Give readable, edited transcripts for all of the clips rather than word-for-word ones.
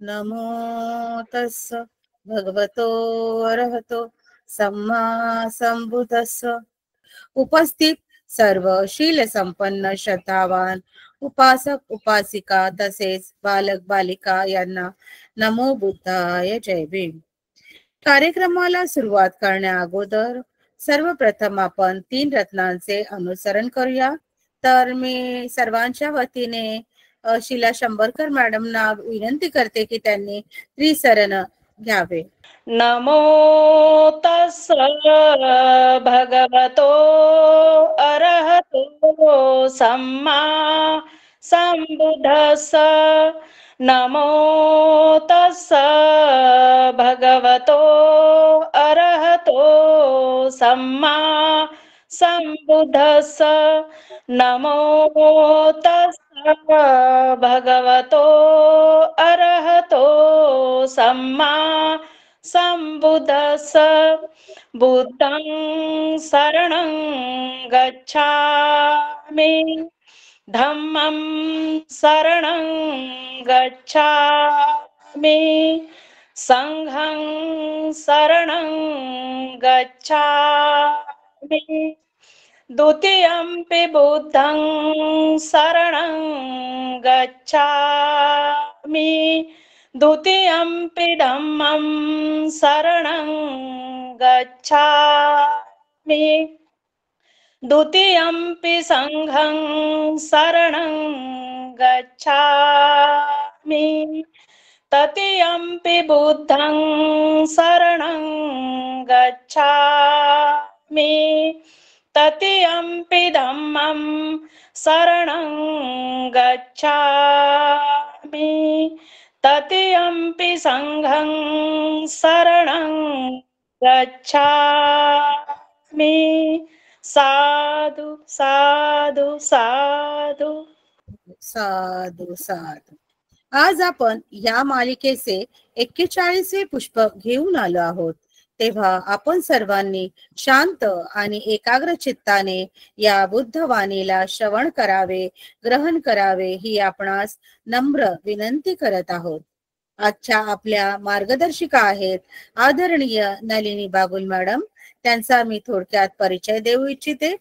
नमो तस्स भगवतो अरहतो सम्मा संबुद्धस्स. उपस्थित सर्व शील संपन्न श्रद्धावान उपासक उपासिका तसेच बालक बालिका यांना नमो बुद्धाय जय भीम. कार्यक्रमाला सुरुवात करण्या अगोदर सर्वप्रथम आपण 3 रत्नांचे अनुसरण करूया. तर मी सर्वांच्या वतीने शिला शंभरकर मॅडमना विनंती करते की त्यांनी त्रिसरण घ्यावे. नमो तस्स भगवतो अरहतो सम्मा संबुद्धस्स. नमो तस्स भगवतो अरहतो सम्मा संबुद्धस्स. नमो तस्स भगवतो अरहतो सम्मा संबुद्धस्स. बुद्धं शरणं गच्छामि, धम्मं शरणं गच्छामि, संघं शरणं गच्छामि. द्वितीयंपि बुद्धं शरणं गच्छामि, द्वितीयंपि धम्मं शरणं गच्छामि, द्वितीयंपि संघं शरणं गच्छामि, तृतीयंपि बुद्धं शरणं गच्छामि, तृतीयंपि धम्मं शरणं गच्छामि, तृतीयंपि संघं शरणं गच्छामि. साधु साधु साधु साधू साधू. आज आपण या मालिकेचे 41वे पुष्प घेऊन आलो आहोत. तेव्हा आपण सर्वांनी शांत आणि एकाग्र चित्ताने या बुद्धवाणीला श्रवण करावे, ग्रहण करावे ही आपणास नम्र विनंती करत आहोत. आजच्या आपल्या मार्गदर्शिका आहेत आदरणीय नलिनी बागुल मॅडम. त्यांचा मी थोडक्यात परिचय देऊ इच्छिते.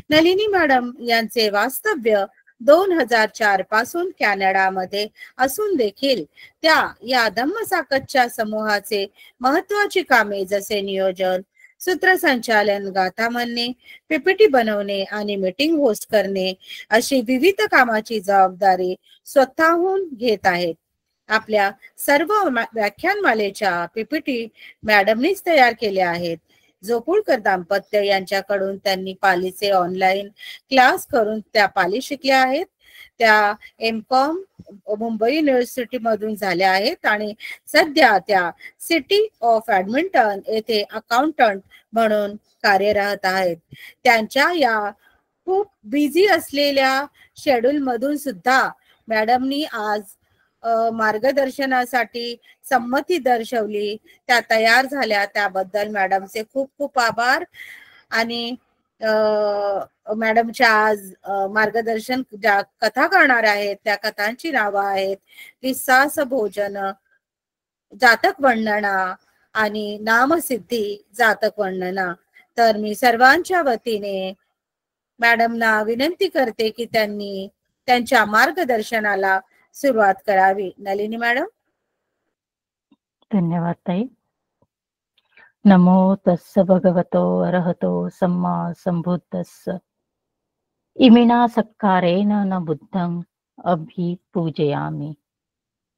नलिनी मॅडम यांचे वास्तव्य 2004 पासून कॅनडामध्ये असून देखील त्या या धम्मसाकतच्या समूहाचे महत्वाची कामे जसे नियोजन, सूत्रसंचालन, गाथा म्हणणे, पीपीटी बनवणे आणि मीटिंग होस्ट करणे अशी विविध कामाची जबाबदारी स्वतःहून घेत आहेत. आपल्या सर्व व्याख्यानमालेच्या पीपीटी मॅडमनीच तयार केल्या आहेत. जोपुळकर दाम्पत्य यांच्याकडून त्यांनी पालीचे ऑनलाईन क्लास करून त्या पाली शिकल्या आहेत. त्या एमकॉम मुंबई युनिव्हर्सिटी मधून झाल्या आहेत आणि सध्या त्या सिटी ऑफ एडमिंटन येथे अकाउंटंट म्हणून कार्यरत आहेत. त्यांच्या या खूप बिझी असलेल्या शेड्यूल मधून सुद्धा मॅडमनी आज मार्गदर्शनासाठी संमती दर्शवली, त्या तयार झाल्या. त्याबद्दल मॅडमचे खूप खूप आभार. आणि मॅडमच्या आज मार्गदर्शन ज्या कथा करणार आहेत त्या कथांची नावं आहेत विश्वास भोजन, जातक वर्णना आणि नामसिद्धी जातक वर्णना. तर मी सर्वांच्या वतीने मॅडमना विनंती करते की त्यांनी त्यांच्या मार्गदर्शनाला सुरुवात करावी. नलिनी मॅडम. धन्यवाद ताई. नमो तस्स भगवतो अरहतो सम्मा संबुद्धस्स. इमिना सत्कारेण न बुद्धं अभिपूजयामि.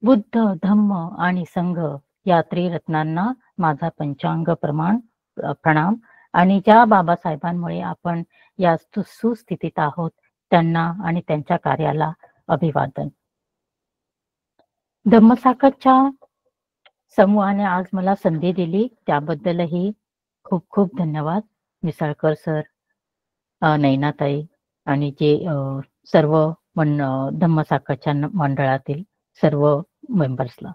बुद्ध, धम्म आणि संघ या त्रिरत्नांना माझा पंचांग प्रणाम. आणि ज्या बाबासाहेबांमुळे आपण या सुस्थितीत आहोत त्यांना आणि त्यांच्या कार्याला अभिवादन. धम्मसाकतच्या समूहाने आज मला संधी दिली त्याबद्दलही खूप खूप धन्यवाद. मिसाळकर सर, नैनाताई आणि जे सर्व धम्मसाकतच्या मंडळातील सर्व मेंबर्सला.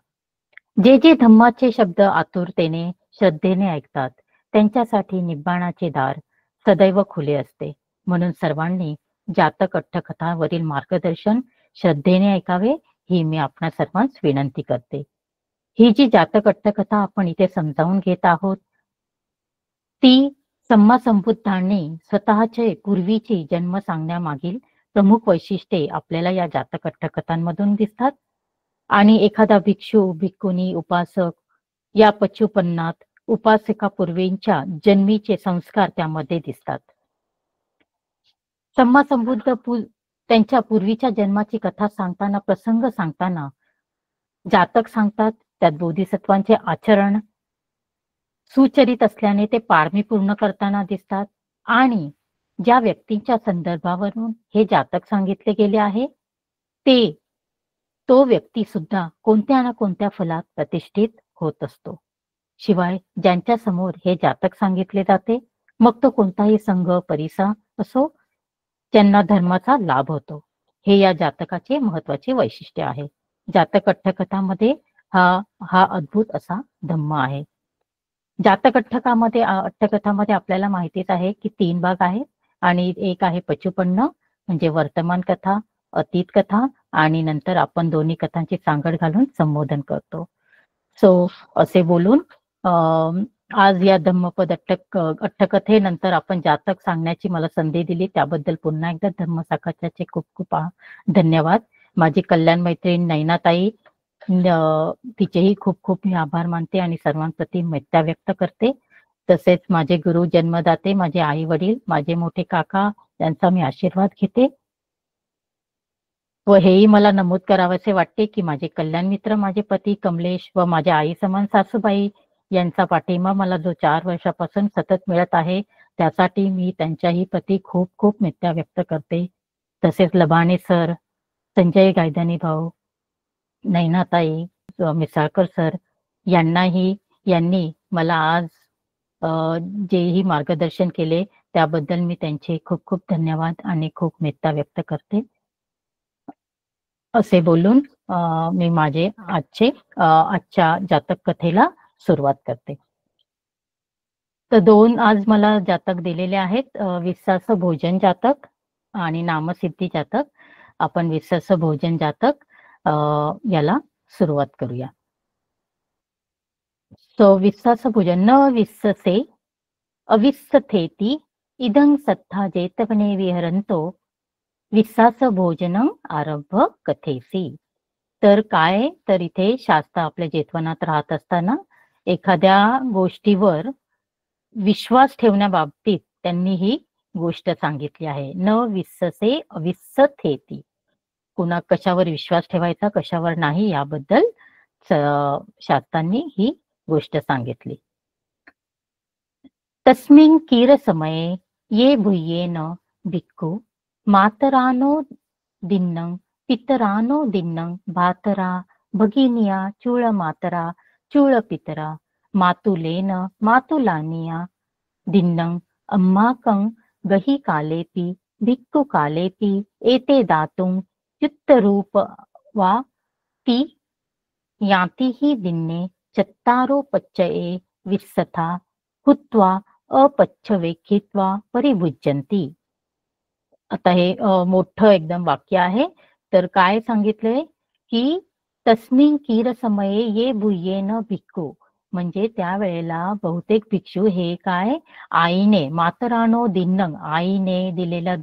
जे जे धम्माचे शब्द आतुरतेने श्रद्धेने ऐकतात त्यांच्यासाठी निब्बाणाचे दार सदैव खुले असते. म्हणून सर्वांनी जातक अट्टकथावरील मार्गदर्शन श्रद्धेने ऐकावे ही मी आपणा सर्वांस विनंती करते. ही जी जातक अट्टकथा आपण इथे समजावून घेत आहोत ती सम्मा संबुद्धांनी स्वतःचे पूर्वीची जन्म सांगण्यामागील प्रमुख वैशिष्ट्ये आपल्याला या जातक अट्टकथांमधून दिसतात. आणि एखादा भिक्षू, भिक्खुनी, उपासक या पच्चुपन्नात उपासिका पूर्वींच्या जन्मीचे संस्कार त्यामध्ये दिसतात. सम्मा संबुद्ध त्यांच्या पूर्वीच्या जन्माची कथा सांगताना, प्रसंग सांगताना जातक सांगतात. त्यात बोधिसत्वांचे आचरण सुचरित असल्याने ते पारमी पूर्ण करताना दिसतात. आणि ज्या व्यक्तींच्या संदर्भावरून हे जातक सांगितले गेले आहे तो व्यक्ती सुद्धा कोणत्या ना कोणत्या फलात प्रतिष्ठित होत असतो. शिवाय ज्यांच्या समोर हे जातक सांगितले जाते मग तो कोणताही संघ परिसा असो त्यांना धर्माचा लाभ होतो. हे या जातकाचे महत्वाचे वैशिष्ट्य आहे. जातक अट्टकथामध्ये हा अद्भुत असा धम्म आहे. जातक अट्टकथामध्ये आपल्याला माहितीच आहे की 3 भाग आहेत आणि एक आहे पचुपन्न म्हणजे वर्तमान कथा, अतीत कथा आणि नंतर आपण दोन्ही कथांची सांगड घालून संबोधन करतो. सो असे बोलून आज या धम्मपद अट्टकथेनंतर आपण जातक सांगण्याची मला संधी दिली त्याबद्दल पुन्हा एकदा धम्मसाकाच्याचे खूप खूप धन्यवाद. माझी कल्याण मैत्रीण नैनाताई तिचेही खूप खूप मी आभार मानते आणि सर्वांप्रती मैत्र्या व्यक्त करते. तसेच माझे गुरु जन्मदाते, माझे आई वडील, माझे मोठे काका यांचा मी आशीर्वाद घेते. व हेही मला नमूद करावेसे वाटते की माझे कल्याण मित्र, माझे पती कमलेश व माझ्या आई समान सासूबाई यांचा पाठिंबा मला जो 4 वर्षापासून सतत मिळत आहे त्यासाठी मी त्यांच्याही प्रती खूप खूप मैत्र्या व्यक्त करते. तसेच लबाणे सर, संजय गायदानी भाऊ, नैनाताई, मिसाळकर सर यांनी मला आज जेही मार्गदर्शन केले त्याबद्दल मी त्यांचे खूप खूप धन्यवाद आणि खूप मैत्र्या व्यक्त करते. असे बोलून मी माझे आजच्या जातक कथेला सुरुवात करते. तर 2 आज मला जातक दिलेले आहेत. विश्वास भोजन जातक आणि नामसिद्धी जातक. आपण विश्वास भोजन जातक याला सुरुवात करूया. सो विश्वास भोजन न विश्वसे अविस्सथेति इदं सत्था जेतवने विहरंतो विश्वास भोजनं आरंभ कथेसी. तर काय तर इथे शास्त्र आपल्या जेतवनात राहत असताना एखाद्या गोष्टीवर विश्वास ठेवण्याबाबतीत त्यांनी ही गोष्ट सांगितली आहे. न विश्वसे अविस्सथेति, कुणा कशावर विश्वास ठेवायचा कशावर नाही याबद्दल शास्त्रांनी ही गोष्ट सांगितली. तस्मिन् कीर समये ये भूयेन भिक्खु मातरानो दिन्नं पितरानो दिन्नं भातरा भगिनिया चूळ मातरा चूळ पितरा मातुलेन मातुलानिया दिन्नं अम्माकं गही कालेपि भिक्खु कालेपि एते दातुं युक्तरूप वा ती याति ही दिन्ने चत्तारो पच्चये विस्सथा हुत्वा अपच्छवेखित्वा परिभुज्यन्ति. आता हे मोठं एकदम वाक्य आहे. तर काय सांगितलंय की तस्मिन कीर समये ये भूयेन भिक्खू, म्हणजे त्यावेळेला बहुतेक भिक्षू हे काय आईने मातरानो दिन्नंग, आईने दिलेलं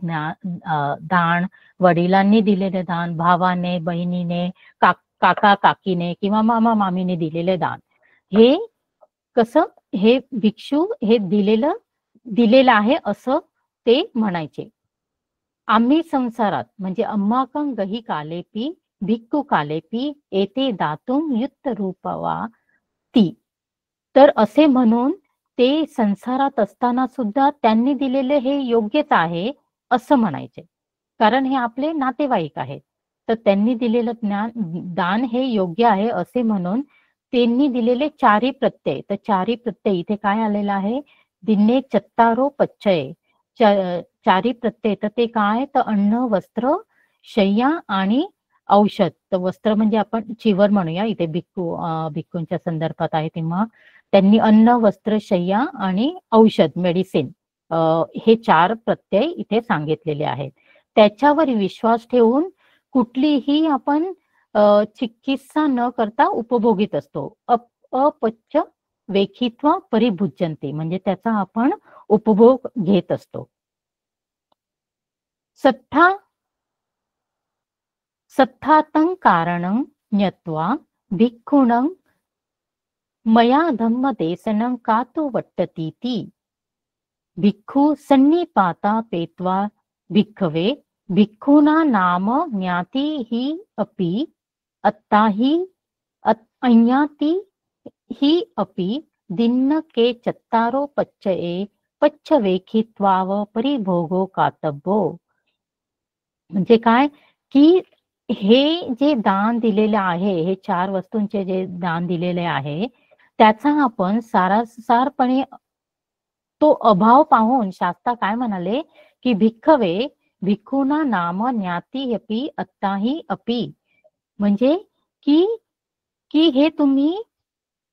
दान, वडिलांनी दिलेलं दान, भावाने बहिणीने काका काकीने किंवा मामा मामीने दिलेले दान, हे कसं हे भिक्षू हे दिलेलं आहे असं ते म्हणायचे. आम्ही संसारात म्हणजे अम्माकं गही कालेपी भिक्खू कालेपी एते दातुं युक्त रूपवा ती. तर असे म्हणून ते संसारात असताना सुद्धा त्यांनी दिलेले हे योग्यच आहे असं म्हणायचे, कारण हे आपले नातेवाईक आहेत. तर त्यांनी दिलेलं दान हे योग्य आहे असे म्हणून त्यांनी दिलेले 4 प्रत्यय. तर 4 प्रत्यय इथे काय आलेला आहे, दिन्ने चत्तारो पच्चय, 4 प्रत्यय. तर ते काय तर अन्न, वस्त्र, शय्या आणि औषध. तर वस्त्र म्हणजे आपण चिवर म्हणूया, इथे भिक्खूंच्या संदर्भात आहे तेव्हा त्यांनी अन्न, वस्त्र, शय्या आणि औषध मेडिसिन हे 4 प्रत्यय इथे सांगितलेले आहेत. त्याच्यावर विश्वास ठेवून कुठलीही आपण चिकित्सा न करता उपभोगीत असतो. अपच्य वेखित्वा परिभुज्यन्ते म्हणजे त्याचा आपण उपभोग घेत असतो. सत्थातं कारणं ज्ञात्वा भिक्खुणं मया धम्मदेशनं कातो वट्टतीति भिक्खु सन्निपाता पेत्वा भिक्खवे भिक्खुना नाम ज्ञाति हि अपि अत्ता हि अज्ञाति हि अपि दिन्न के चत्तारो पच्चये पच्चवेखित्वाव परिभोगो कातब्बो. म्हणजे काय की हे जे दान दिलेले आहे, हे 4 वस्तूंचे जे दान दिलेले आहे त्याचा आपण सारासारपणे तो अभाव पाहून शास्त्रा काय म्हणाले की भिक्खवे भिक्खुना नाम ज्ञाती अपि अत्ताही अपि म्हणजे की हे तुम्ही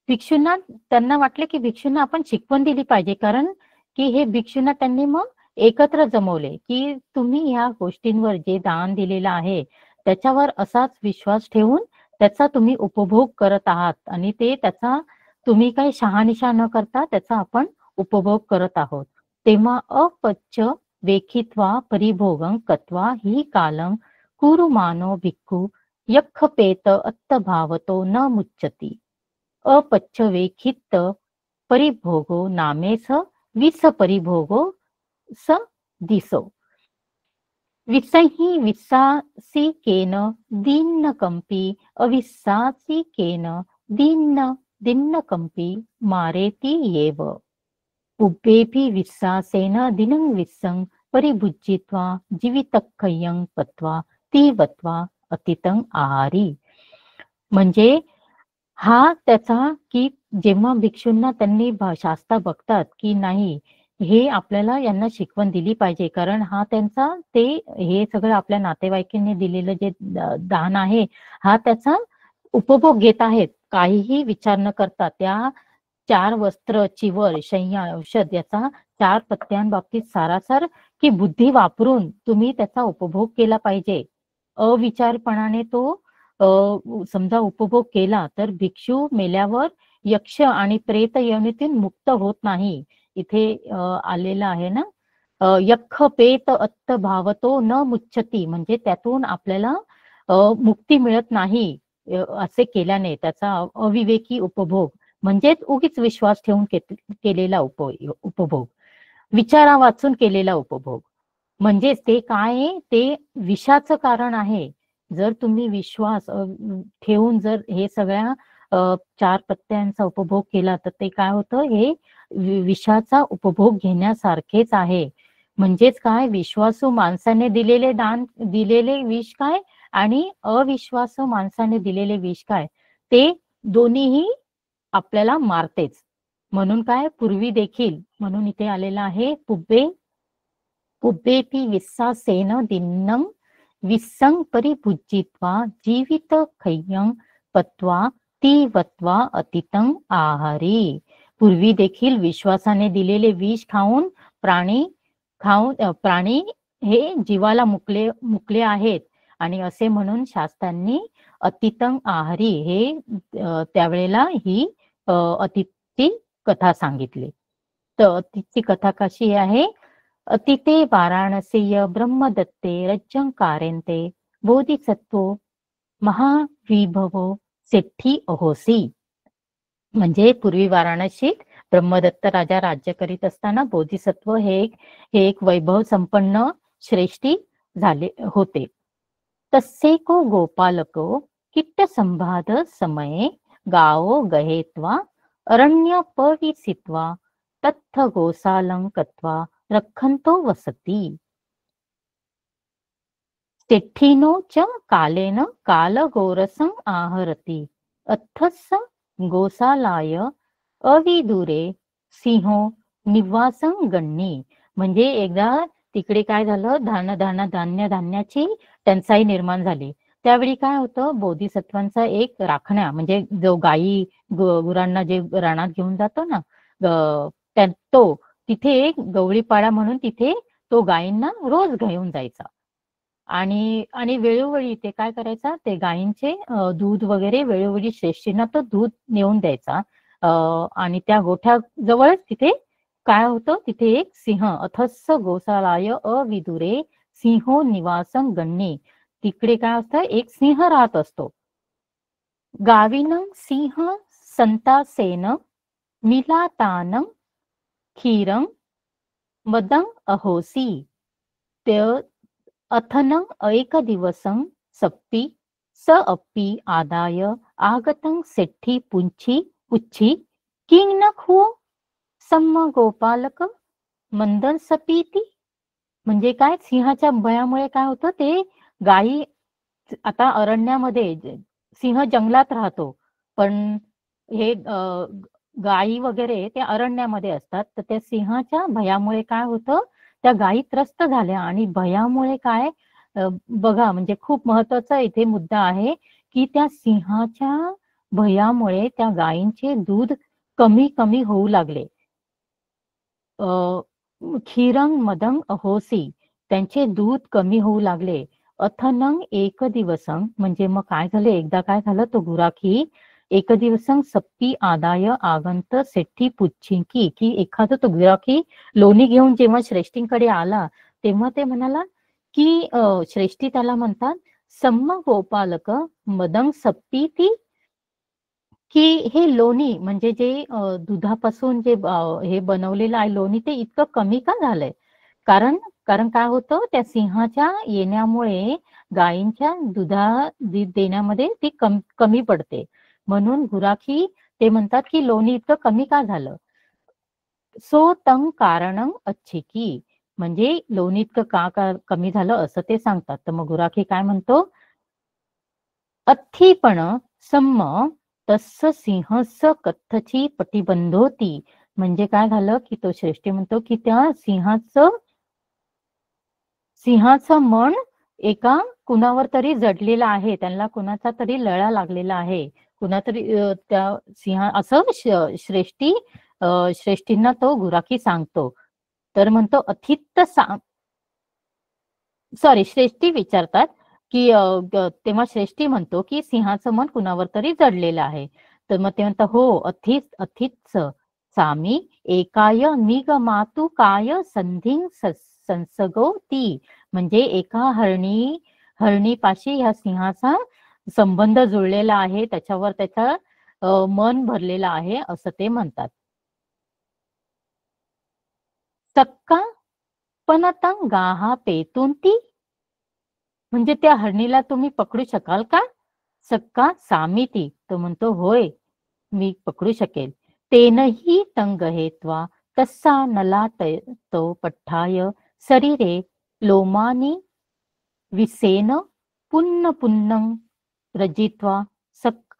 भिक्षूंना त्यांना वाटले की भिक्षूंना आपण शिकवण दिली पाहिजे, कारण की हे भिक्षूंना त्यांनी मग एकत्र जमवले की तुम्ही ह्या गोष्टींवर जे दान दिलेलं आहे त्याच्यावर असाच विश्वास ठेवून त्याचा तुम्ही उपभोग करत आहात आणि ते त्याचा तुम्ही काही शहानिशा न करता त्याचा आपण उपभोग करत आहोत. तेव्हा अपच्य वेखित्वा परिभोगं कत्वा ही कालं कुरुमानो भिक्खू यक्षपेत अत्तभावतो न मुच्यति. अपच्य वेखित्त परिभोगो नामेस विस परिभोगो स दिसो. विसहि विस्सासिकेन दीन्नकंपी अविस्सासिकेन दीन्नकंपी मारेति येव. उभेपि विश्वासेन दिनं विस्सं परिभुज्यित्वा जीवितक्षयं पत्वा तीवत्वा अतितं आहारी. म्हणजे हा त्याचा की जेव्हा भिक्षूंना त्यांनी शास्त्रा बघतात की नाही हे आपल्याला यांना शिकवण दिली पाहिजे, कारण हा त्यांचा ते हे सगळं आपल्या नातेवाईकांनी दिलेलं जे दान आहे हा त्याचा उपभोग घेत आहेत, काहीही विचार न करता त्या 4 वस्त्र चिवर शय्या औषध याचा 4 पत्त्यांबाबतीत सारासार की बुद्धी वापरून तुम्ही त्याचा उपभोग केला पाहिजे. अविचारपणाने तो समजा उपभोग केला तर भिक्षू मेल्यावर यक्ष आणि प्रेत योनीतून मुक्त होत नाही. इथे आलेलं आहे ना यक्ष पेत अत्त भावतो न मुच्यती म्हणजे त्यातून आपल्याला मुक्ती मिळत नाही असे केल्याने त्याचा अविवेकी उपभोग म्हणजेच उगीच विश्वास ठेवून केलेला उपभोग, विचारा वाचून केलेला उपभोग. म्हणजेच ते काय ते विषाचं कारण आहे. जर तुम्ही विश्वास ठेवून जर हे सगळ्या 4 पत्त्यांचा उपभोग केला तर ते काय होतं हे विषाचा उपभोग घेण्यासारखेच आहे. म्हणजेच काय विश्वासू माणसाने दिलेले दान दिलेले विष काय आणि अविश्वासू माणसाने दिलेले विष काय ते दोन्हीही आपल्याला मारतेच. म्हणून काय पूर्वी देखील म्हणून इथे आलेला आहे पुब्बेपि विश्वासेन दिन्नं विस्सं परिभुज्यित्वा जीवित खय्यं पत्वा तीवत्वा अतितं आहारी. पूर्वी देखील विश्वासाने दिलेले विष खाऊन प्राणी हे जीवाला मुकले आहेत आणि असे म्हणून शास्त्रांनी अतितं आहारी हे त्यावेळेला ही अतिथी कथा सांगितली. तर अतिथी कथा कशी आहे. अतिते वाराणसीय ब्रह्मदत्ते रज्जंकारेन्ते बोधिसत्वो महाविभवो सेठी अहोसी. म्हणजे पूर्वी वाराणसीत ब्रह्मदत्त राजा राज्य करीत असताना बोधिसत्व हे एक वैभव संपन्न श्रेष्ठी झाले होते. तस्सेको गोपालको किट्ट संभाद समये गावो गहेत्वा अरण्य पविसित्वा तत्थ गोसालं कत्वा रखंतो वसती. सेठिनो च कालेन कालगोरसं आहरति अथस्स गोसालाय अविदुरे सिंहो निवासं गण्णी. म्हणजे एकदा तिकडे काय झालं धान्याची टंचाई निर्माण झाली. त्यावेळी काय होतं बोधिसत्वांचा एक राखण्या म्हणजे जो गायी गुरांना जे रानात घेऊन जातो ना तो तिथे एक गवळीपाडा म्हणून तिथे तो गायींना रोज घेऊन जायचा आणि आणि वेळोवेळी ते काय करायचा, ते गायींचे दूध वगैरे वेळोवेळी श्रेष्ठींना तो दूध नेऊन द्यायचा. आणि त्या गोठ्या जवळच तिथे काय होतं, तिथे एक सिंह, अथस्स गोशालाय अविदुरे सिंहो निवासं गण्ये, तिकडे काय असतं, एक सिंह राहत असतो. गाविनं सिंह संतासेन मिलातानं क्षीरं मदं अहोसी ते अथनं एक दिवसं सप्पी स अपि आदाय आगतं सेठी पुच्छी किंग न खो सम्म गोपालक मंदन सपीती. म्हणजे काय, सिंहाच्या भयामुळे काय होतं, ते गायी आता अरण्यामध्ये, सिंह जंगलात राहतो, पण हे गायी वगैरे ते अरण्यामध्ये असतात. तर त्या सिंहाच्या भयामुळे काय होतं, त्या गायी त्रस्त झाल्या. आणि भयामुळे काय, बघा म्हणजे खूप महत्वाचा इथे मुद्दा आहे की त्या सिंहाच्या भयामुळे त्या गायींचे दूध कमी कमी होऊ लागले. क्षीरं मदं अहोसी, त्यांचे दूध कमी होऊ लागले. अथनं एक दिवसं, म्हणजे मग काय झालं, एकदा काय झालं, तो गुराखी एक दिवसं सप्पी आदाय आगंत सेठी पुच्छी की एखादा तो गुराखी लोणी घेऊन जेव्हा श्रेष्ठींकडे आला, तेव्हा ते म्हणाला की श्रेष्ठी त्याला म्हणतात, सम्म गोपालक मदं सप्पी ती, की हे लोणी म्हणजे जे दुधापासून जे हे बनवलेलं आहे लोणी, ते इतकं कमी का झालंय. कारण कारण काय होतं, त्या सिंहाच्या येण्यामुळे गायींच्या दूध देण्यामध्ये ती कमी पडते. म्हणून गुराखी ते म्हणतात की लोणी इतकं कमी का झालं. सो तं कारणं अच्छिकी, म्हणजे लोणी इतकं का कमी झालं असं ते सांगतात. तर मग गुराखी काय म्हणतो, अत्थीपण सम्म तस्स सिंहस्य कथची पटिबंधोती. म्हणजे काय झालं की तो श्रेष्ठी म्हणतो की त्या सिंहाचं मन एका कुणावर तरी जडलेलं आहे, त्यांना कुणाचा तरी लळा लागलेला आहे, कुणातरी त्या सिंहा, असं श्रेष्ठींना तो गुराखी सांगतो. तर म्हणतो अथित्त श्रेष्ठी विचारतात की तेव्हा श्रेष्ठी म्हणतो की सिंहाचं मन कुणावर तरी जडलेलं आहे. तर मग ते म्हणतात, हो अथित्स सामी एकाय निगमातु काय संधिं संसगो ती. म्हणजे एका हरणीपाशी ह्या सिंहाचा संबंध जुळलेला आहे, त्याच्यावर त्याचा मन भरलेलं आहे असं ते म्हणतात. सक्का पनतं गाहा पेतून ती, म्हणजे त्या हरणीला तुम्ही पकडू शकाल का. सक्का सामिती, तो म्हणतो होय मी पकडू शकेल. तेनही तंग हेत्वा तस्सा नला तो पठ्ठाय शरीरे लोमानी विसेन पुन्न पुन्नं रजित्वा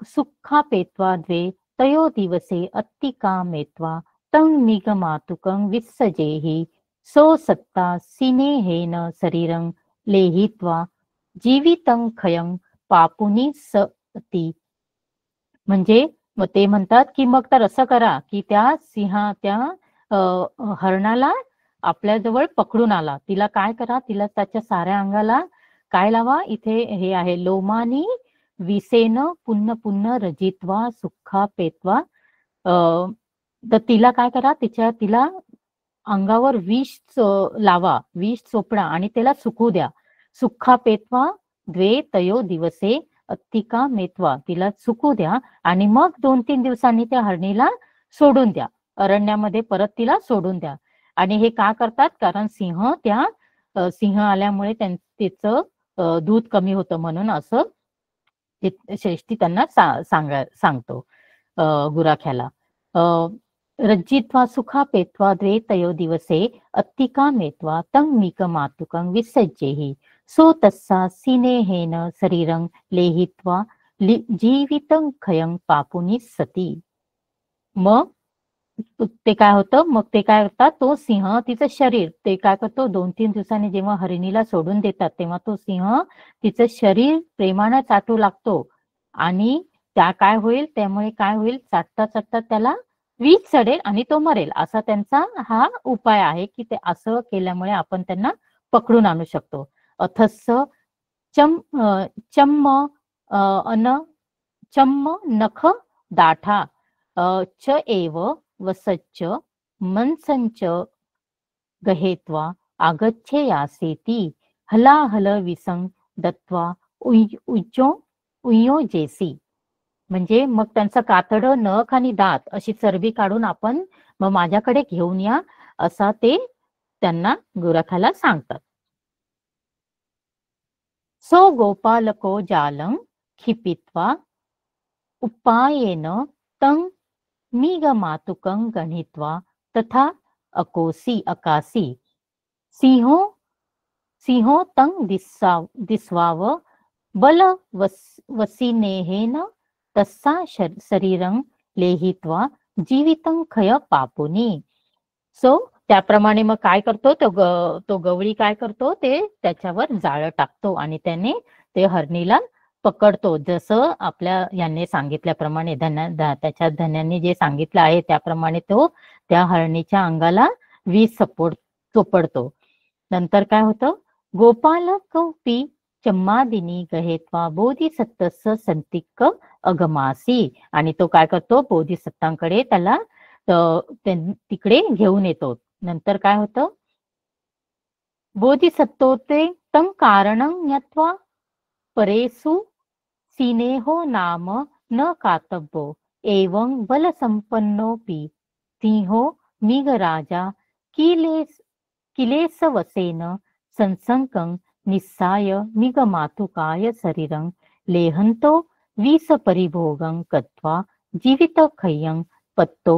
सुखापेत्वा द्वे तयो दिवसे अत्तिकामेत्वा तं निगमातुकं विसजेहि सो सत्ता सिनेहेन शरीरं लेहित्वा जीवितं खयं पापुनी सती. म्हणजे मग ते म्हणतात की मग तर असं करा की त्या हरणाला आपल्याजवळ पकडून आला, तिला काय करा, तिला त्याच्या साऱ्या अंगाला काय लावा, इथे हे आहे लोमानी विसेन पुन्न पुन्न रजित्वा सुखा पेत्वा. तर तिला काय करा, तिला अंगावर विष लावा, विष चोपडा आणि त्याला सुकू द्या. सुखा पेत्वा द्वे तयो दिवसे अत्तिका मेत्वा, तिला सुकू द्या आणि मग 2-3 दिवसांनी त्या हरणीला सोडून द्या, अरण्यामध्ये परत तिला सोडून द्या. आणि हे का करतात, कारण सिंह आल्यामुळे तिचं दूध कमी होतं म्हणून असं श्रेष्ठी त्यांना सांगतो गुराख्याला. रज्जित्वा सुखा पेत्वा द्वे तयो दिवसे अत्तिका मेत्वा तं मीकमातुकं विसज्जेहि सो तस्सा सिनेहेन शरीरं लेहित्वा जीवितं खयं पापुनी सती. मग ते काय होतं, मग ते काय करतात, तो सिंह तिचं शरीर ते काय करतो, 2-3 दिवसांनी जेव्हा हरिणीला सोडून देतात तेव्हा तो सिंह तिचं शरीर प्रेमाने चाटू लागतो. आणि त्या काय होईल, त्यामुळे काय होईल, चाटता चाटता त्याला विष चढेल आणि तो मरेल, असा त्यांचा हा उपाय आहे की ते असं केल्यामुळे आपण त्यांना पकडून आणू शकतो. अथस्स चम्म अन चम्म नख दाठा च एव वसच्च मनसंच गहेत्वा आगच्छे यासेती हलाहल विसंग दत्वा उयो जेसी. म्हणजे मग त्यांचं कातडं नख आणि दात अशी चरबी काढून आपण मग माझ्याकडे घेऊन या असा ते त्यांना गोरखाला सांगतात. सो गोपालको जालं क्षिपित्वा उपायेन तं निगमातुकं गणित्वा तथा अकासी सिंहो तं दिस्वाव बल वसिनेहेन तस्सा शरीरं लेहित्वा जीवितं खय पापुनी. सो त्याप्रमाणे मग काय करतो तो गवळी काय करतो ते त्याच्यावर जाळं टाकतो आणि त्याने ते हरणीला पकडतो. जसं आपल्या यांनी सांगितल्याप्रमाणे त्याच्या धन्यांनी जे सांगितलं आहे त्याप्रमाणे तो त्या हरणीच्या अंगाला विष चोपडतो. नंतर काय होतं, गोपाल कौपी चम्मादिनी गहेत्वा बोधिसत्तस संतिक्क अगमासी. आणि तो काय करतो बोधिसत्तांकडे त्याला तिकडे घेऊन येतो. नंतर काय होतं, बोधिसत्तो ते तं कारणं ज्ञात्वा परेसु सिनेहो नाम न कातब्बो एवं बलसंपन्नोपि सिंहो मिगराजा किलेसवसेन संसंकं निस्साय निगमातुकाय शरीरं लेहंतो विषपरिभोगं कत्वा जीवितखय्यं पत्तो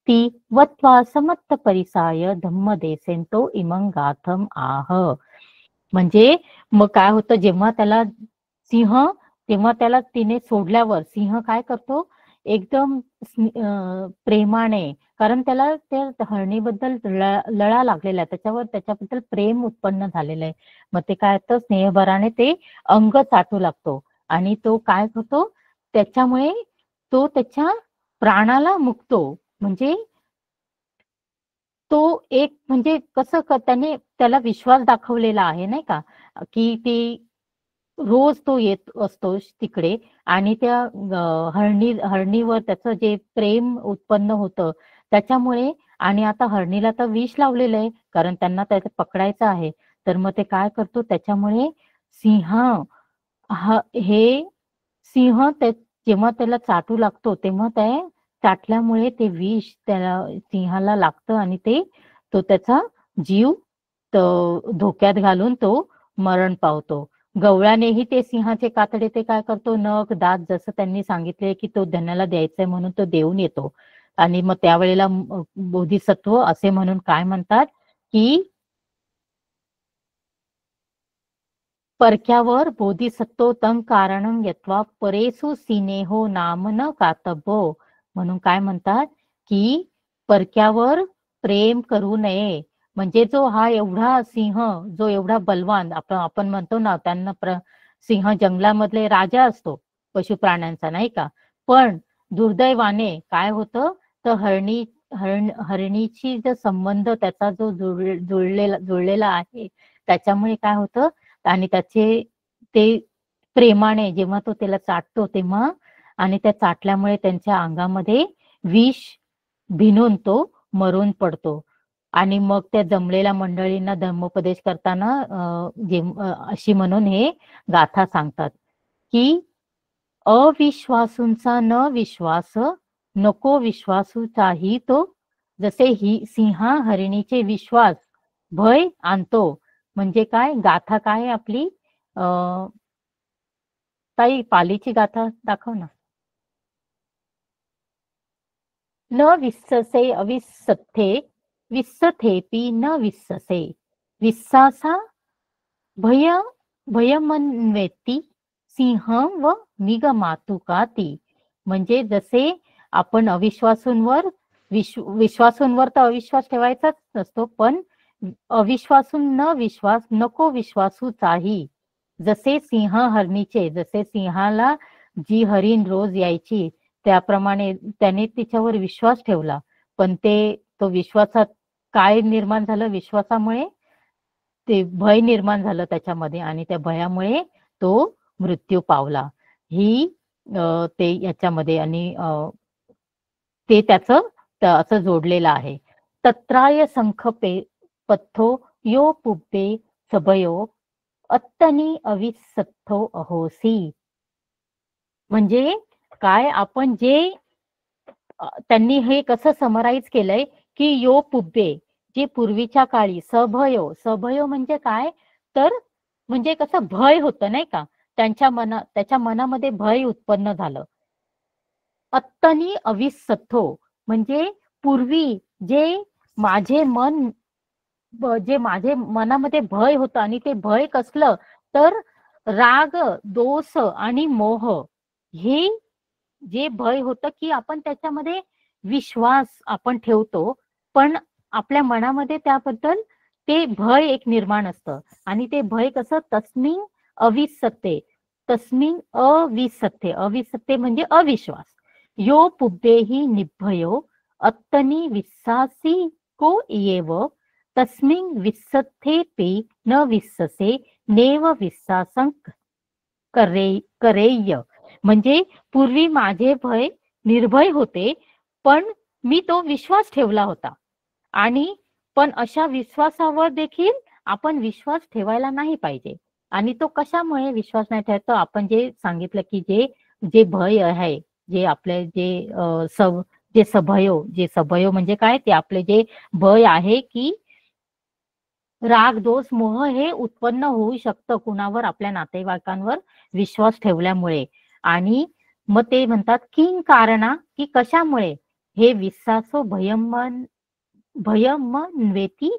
ती वत्वा समत्त परिसाय धम्मदेसेंतो इमं गाथम आह. म्हणजे मग काय होतं, जेव्हा त्याला तेव्हा त्याला तिने सोडल्यावर सिंह काय करतो, एकदम प्रेमाने, कारण त्याला त्या हरणीबद्दल लळा लागलेला आहे, त्याच्याबद्दल प्रेम उत्पन्न झालेलं आहे. मग ते काय होतं, स्नेहभराने ते अंग चाटू लागतो आणि तो काय होतो, त्याच्यामुळे तो त्याच्या प्राणाला मुकतो. म्हणजे तो एक म्हणजे कसं त्याला विश्वास दाखवलेला आहे नाही का, की ती रोज तो येत असतो तिकडे आणि त्या हरणीवर त्याचं जे प्रेम उत्पन्न होतं त्याच्यामुळे. आणि आता हरणीला तर विष लावलेलं आहे कारण त्यांना त्याचं पकडायचं आहे. तर मग ते काय करतो, त्याच्यामुळे सिंह जेव्हा त्याला चाटू लागतो तेव्हा ते चाटल्यामुळे ते विष त्याला सिंहाला लागतं आणि तो त्याचा जीव धोक्यात घालून तो मरण पावतो. गवळ्यानेही ते सिंहाचे कातडे ते काय करतो, नख दात जसं त्यांनी सांगितले की तो धन्याला द्यायचंय म्हणून तो देऊन येतो. आणि मग त्यावेळेला बोधिसत्व असे म्हणून काय म्हणतात की परक्यावर बोधिसत्व तं कारणं यत्वा परेसु सिनेहो नाम न कातब्बो. म्हणून काय म्हणतात की परक्यावर प्रेम करू नये. म्हणजे जो हा एवढा सिंह, जो एवढा बलवान, आपण म्हणतो ना त्यांना सिंह जंगलामधले राजा असतो पशु प्राण्यांचा नाही का. पण दुर्दैवाने काय होतं, तर हरणीची जो संबंध त्याचा जो जुळलेला आहे त्याच्यामुळे काय होतं, आणि ते प्रेमाने जेव्हा तो त्याला चाटतो तेव्हा, आणि त्या चाटल्यामुळे त्यांच्या अंगामध्ये विष भिनून तो मरून पडतो. आणि मग त्या जमलेल्या मंडळींना धम्मोपदेश करताना अशी म्हणून हे गाथा सांगतात की अविश्वासूंचा न विश्वास नको विश्वासूचाही तो, जसे ही सिंहा हरिणीचे विश्वास भय आणतो. म्हणजे काय गाथा काय आपली, काही पालीची गाथा दाखव ना. न विस्ससे अविस्सथे विस्सथेपि न विस्ससे विस्सासा भयमन्वेती सिंह व निगमातुकाती. म्हणजे जसे आपण अविश्वासूंवर तर अविश्वास ठेवायचाच नसतो, पण अविश्वासून न विश्वास नको विश्वासूचाही. जसे सिंह हरणीचे, जसे सिंहाला जी हरीण रोज यायची त्याप्रमाणे त्याने तिच्यावर विश्वास ठेवला, पण तो विश्वासात काय निर्माण झालं, विश्वासामुळे ते भय निर्माण झालं त्याच्यामध्ये, आणि त्या भयामुळे तो मृत्यू पावला. ही ते याच्यामध्ये आणि ते त्याचं असं जोडलेलं आहे. तत्राय संखपे पथ्थो यो पुब्बे सभयो अत्तनी अविसत्थो अहोसी. म्हणजे काय, आपण जे त्यांनी हे कसं समराईज केलंय की यो पुब्बे, जे पूर्वीच्या काळी सभयो, सभयो म्हणजे काय, तर म्हणजे कसं भय होतं नाही का, त्याच्या मनामध्ये भय उत्पन्न झालं. अत्तनी अविसत्थो म्हणजे पूर्वी जे माझे मन, जे माझे मनामध्ये भय होतं आणि ते भय कसलं, तर राग, दोष आणि मोह, हे जे भय होतं की आपण त्याच्यामध्ये विश्वास आपण ठेवतो, पण आपल्या मनामध्ये त्याबद्दल ते भय एक निर्माण असतं. आणि ते भय कसं, तस्मिन अविसत्ते, तस्मिन अविसत्ते, अविसत्ते म्हणजे अविश्वास. यो पुब्बेहि निभयो अत्तनी विश्वासी को येव तस्मिन विसत्थेपि न विश्वसे नेव विश्वासं करेय. म्हणजे पूर्वी माझे भय निर्भय होते, पण मी तो विश्वास ठेवला होता. आणि पण अशा विश्वासावर देखील आपण विश्वास ठेवायला नाही पाहिजे. आणि तो कशामुळे विश्वास नाही ठेवायचा, आपण जे सांगितलं की जे जे भय आहे, जे आपले जे सभयो म्हणजे काय, ते आपले जे भय आहे की राग, दोष, मोह हे उत्पन्न होऊ शकतं कुणावर, आपल्या नातेवाईकांवर विश्वास ठेवल्यामुळे. आणि मग ते म्हणतात किंग कारणा, की कशामुळे, हे विश्वासो भयमन्वेती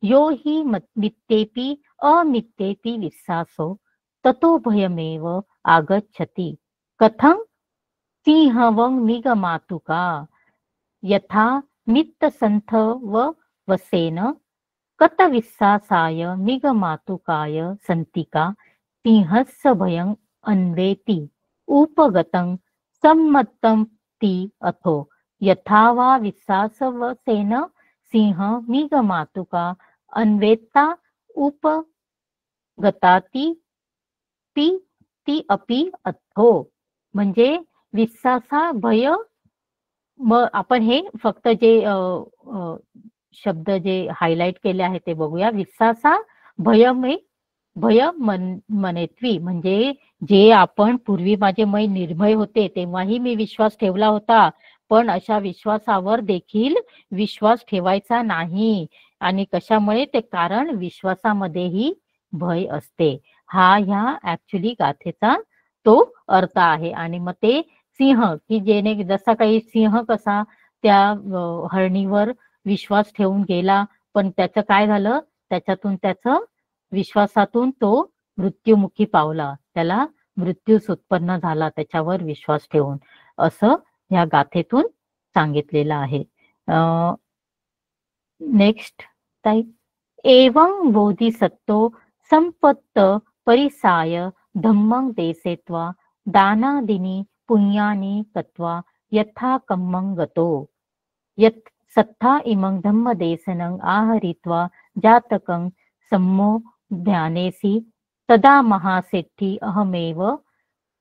यो हि मित्येपि अमित्येपि विश्वासो ततो भयमेव आगच्छति. कथं सिंहवं निगमातुका यथा मित्तसंथ व वसेन कत विश्वासाय निगमातुकाय संतिका सिंहस्य भयं अन्वेति उपगतं सम्मतं ती अथो यथा वा विश्वासवसेन सिंह निगमातुका अन्वेता उपगताती ती अपि अथो. म्हणजे विश्वासा भय, मग आपण हे फक्त जे शब्द जे हायलाइट केले आहे ते बघूया. विश्वासा भय मनेत्वी म्हणजे जे आपण पूर्वी माझे मन निर्भय होते तेव्हाही मी विश्वास ठेवला होता, पण अशा विश्वासावर देखील विश्वास ठेवायचा नाही. आणि कशामुळे, ते कारण विश्वासामध्येही भय असते. हा ह्या ऍक्च्युली गाथेचा तो अर्थ आहे. आणि मग ते सिंह, की जेणे जसा काही सिंह कसा त्या हरणीवर विश्वास ठेवून गेला, पण त्याचं काय झालं, त्याच्यातून त्याचं विश्वासातून तो मृत्युमुखी पावला, त्याला मृत्यूच उत्पन्न झाला त्याच्यावर विश्वास ठेवून, असं ह्या गाथेतून सांगितलेलं आहे. नेक्स्ट ताई. एवं बोधिसत्तो संपत्त परिसाय धम्मं देसेत्वा दानादिनी पुण्यानी कत्वा यथा कम्मं गतो यत् सत्था इमं धम्मदेशनं आहरित्वा जातकं सम्मो ध्यानेसी तदा महासेठी अहमेव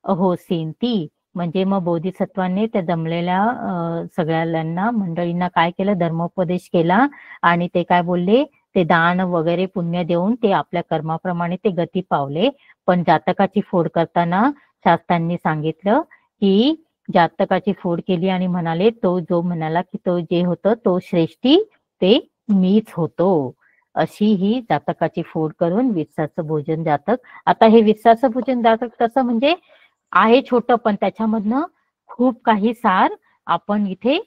अहोसींती. म्हणजे मग बोधिसत्वांनी त्या जमलेल्या सगळ्यांना मंडळींना काय केलं, धर्मोपदेश केला. आणि ते काय बोलले, ते दान वगैरे पुण्य देऊन ते आपल्या कर्माप्रमाणे ते गती पावले. पण जातकाची फोड करताना शास्त्रांनी सांगितलं की जातकाची फोड केली आणि म्हणाले, तो जो म्हणाला की तो जे होतं तो श्रेष्ठी ते मीच होतो, अशी ही जातकाची फोड करून विश्वाचं भोजन जातक. आता हे विश्वाचं भोजन जातक कसं, म्हणजे आहे छोटं, पण त्याच्यामधनं खूप काही सार आपण इथे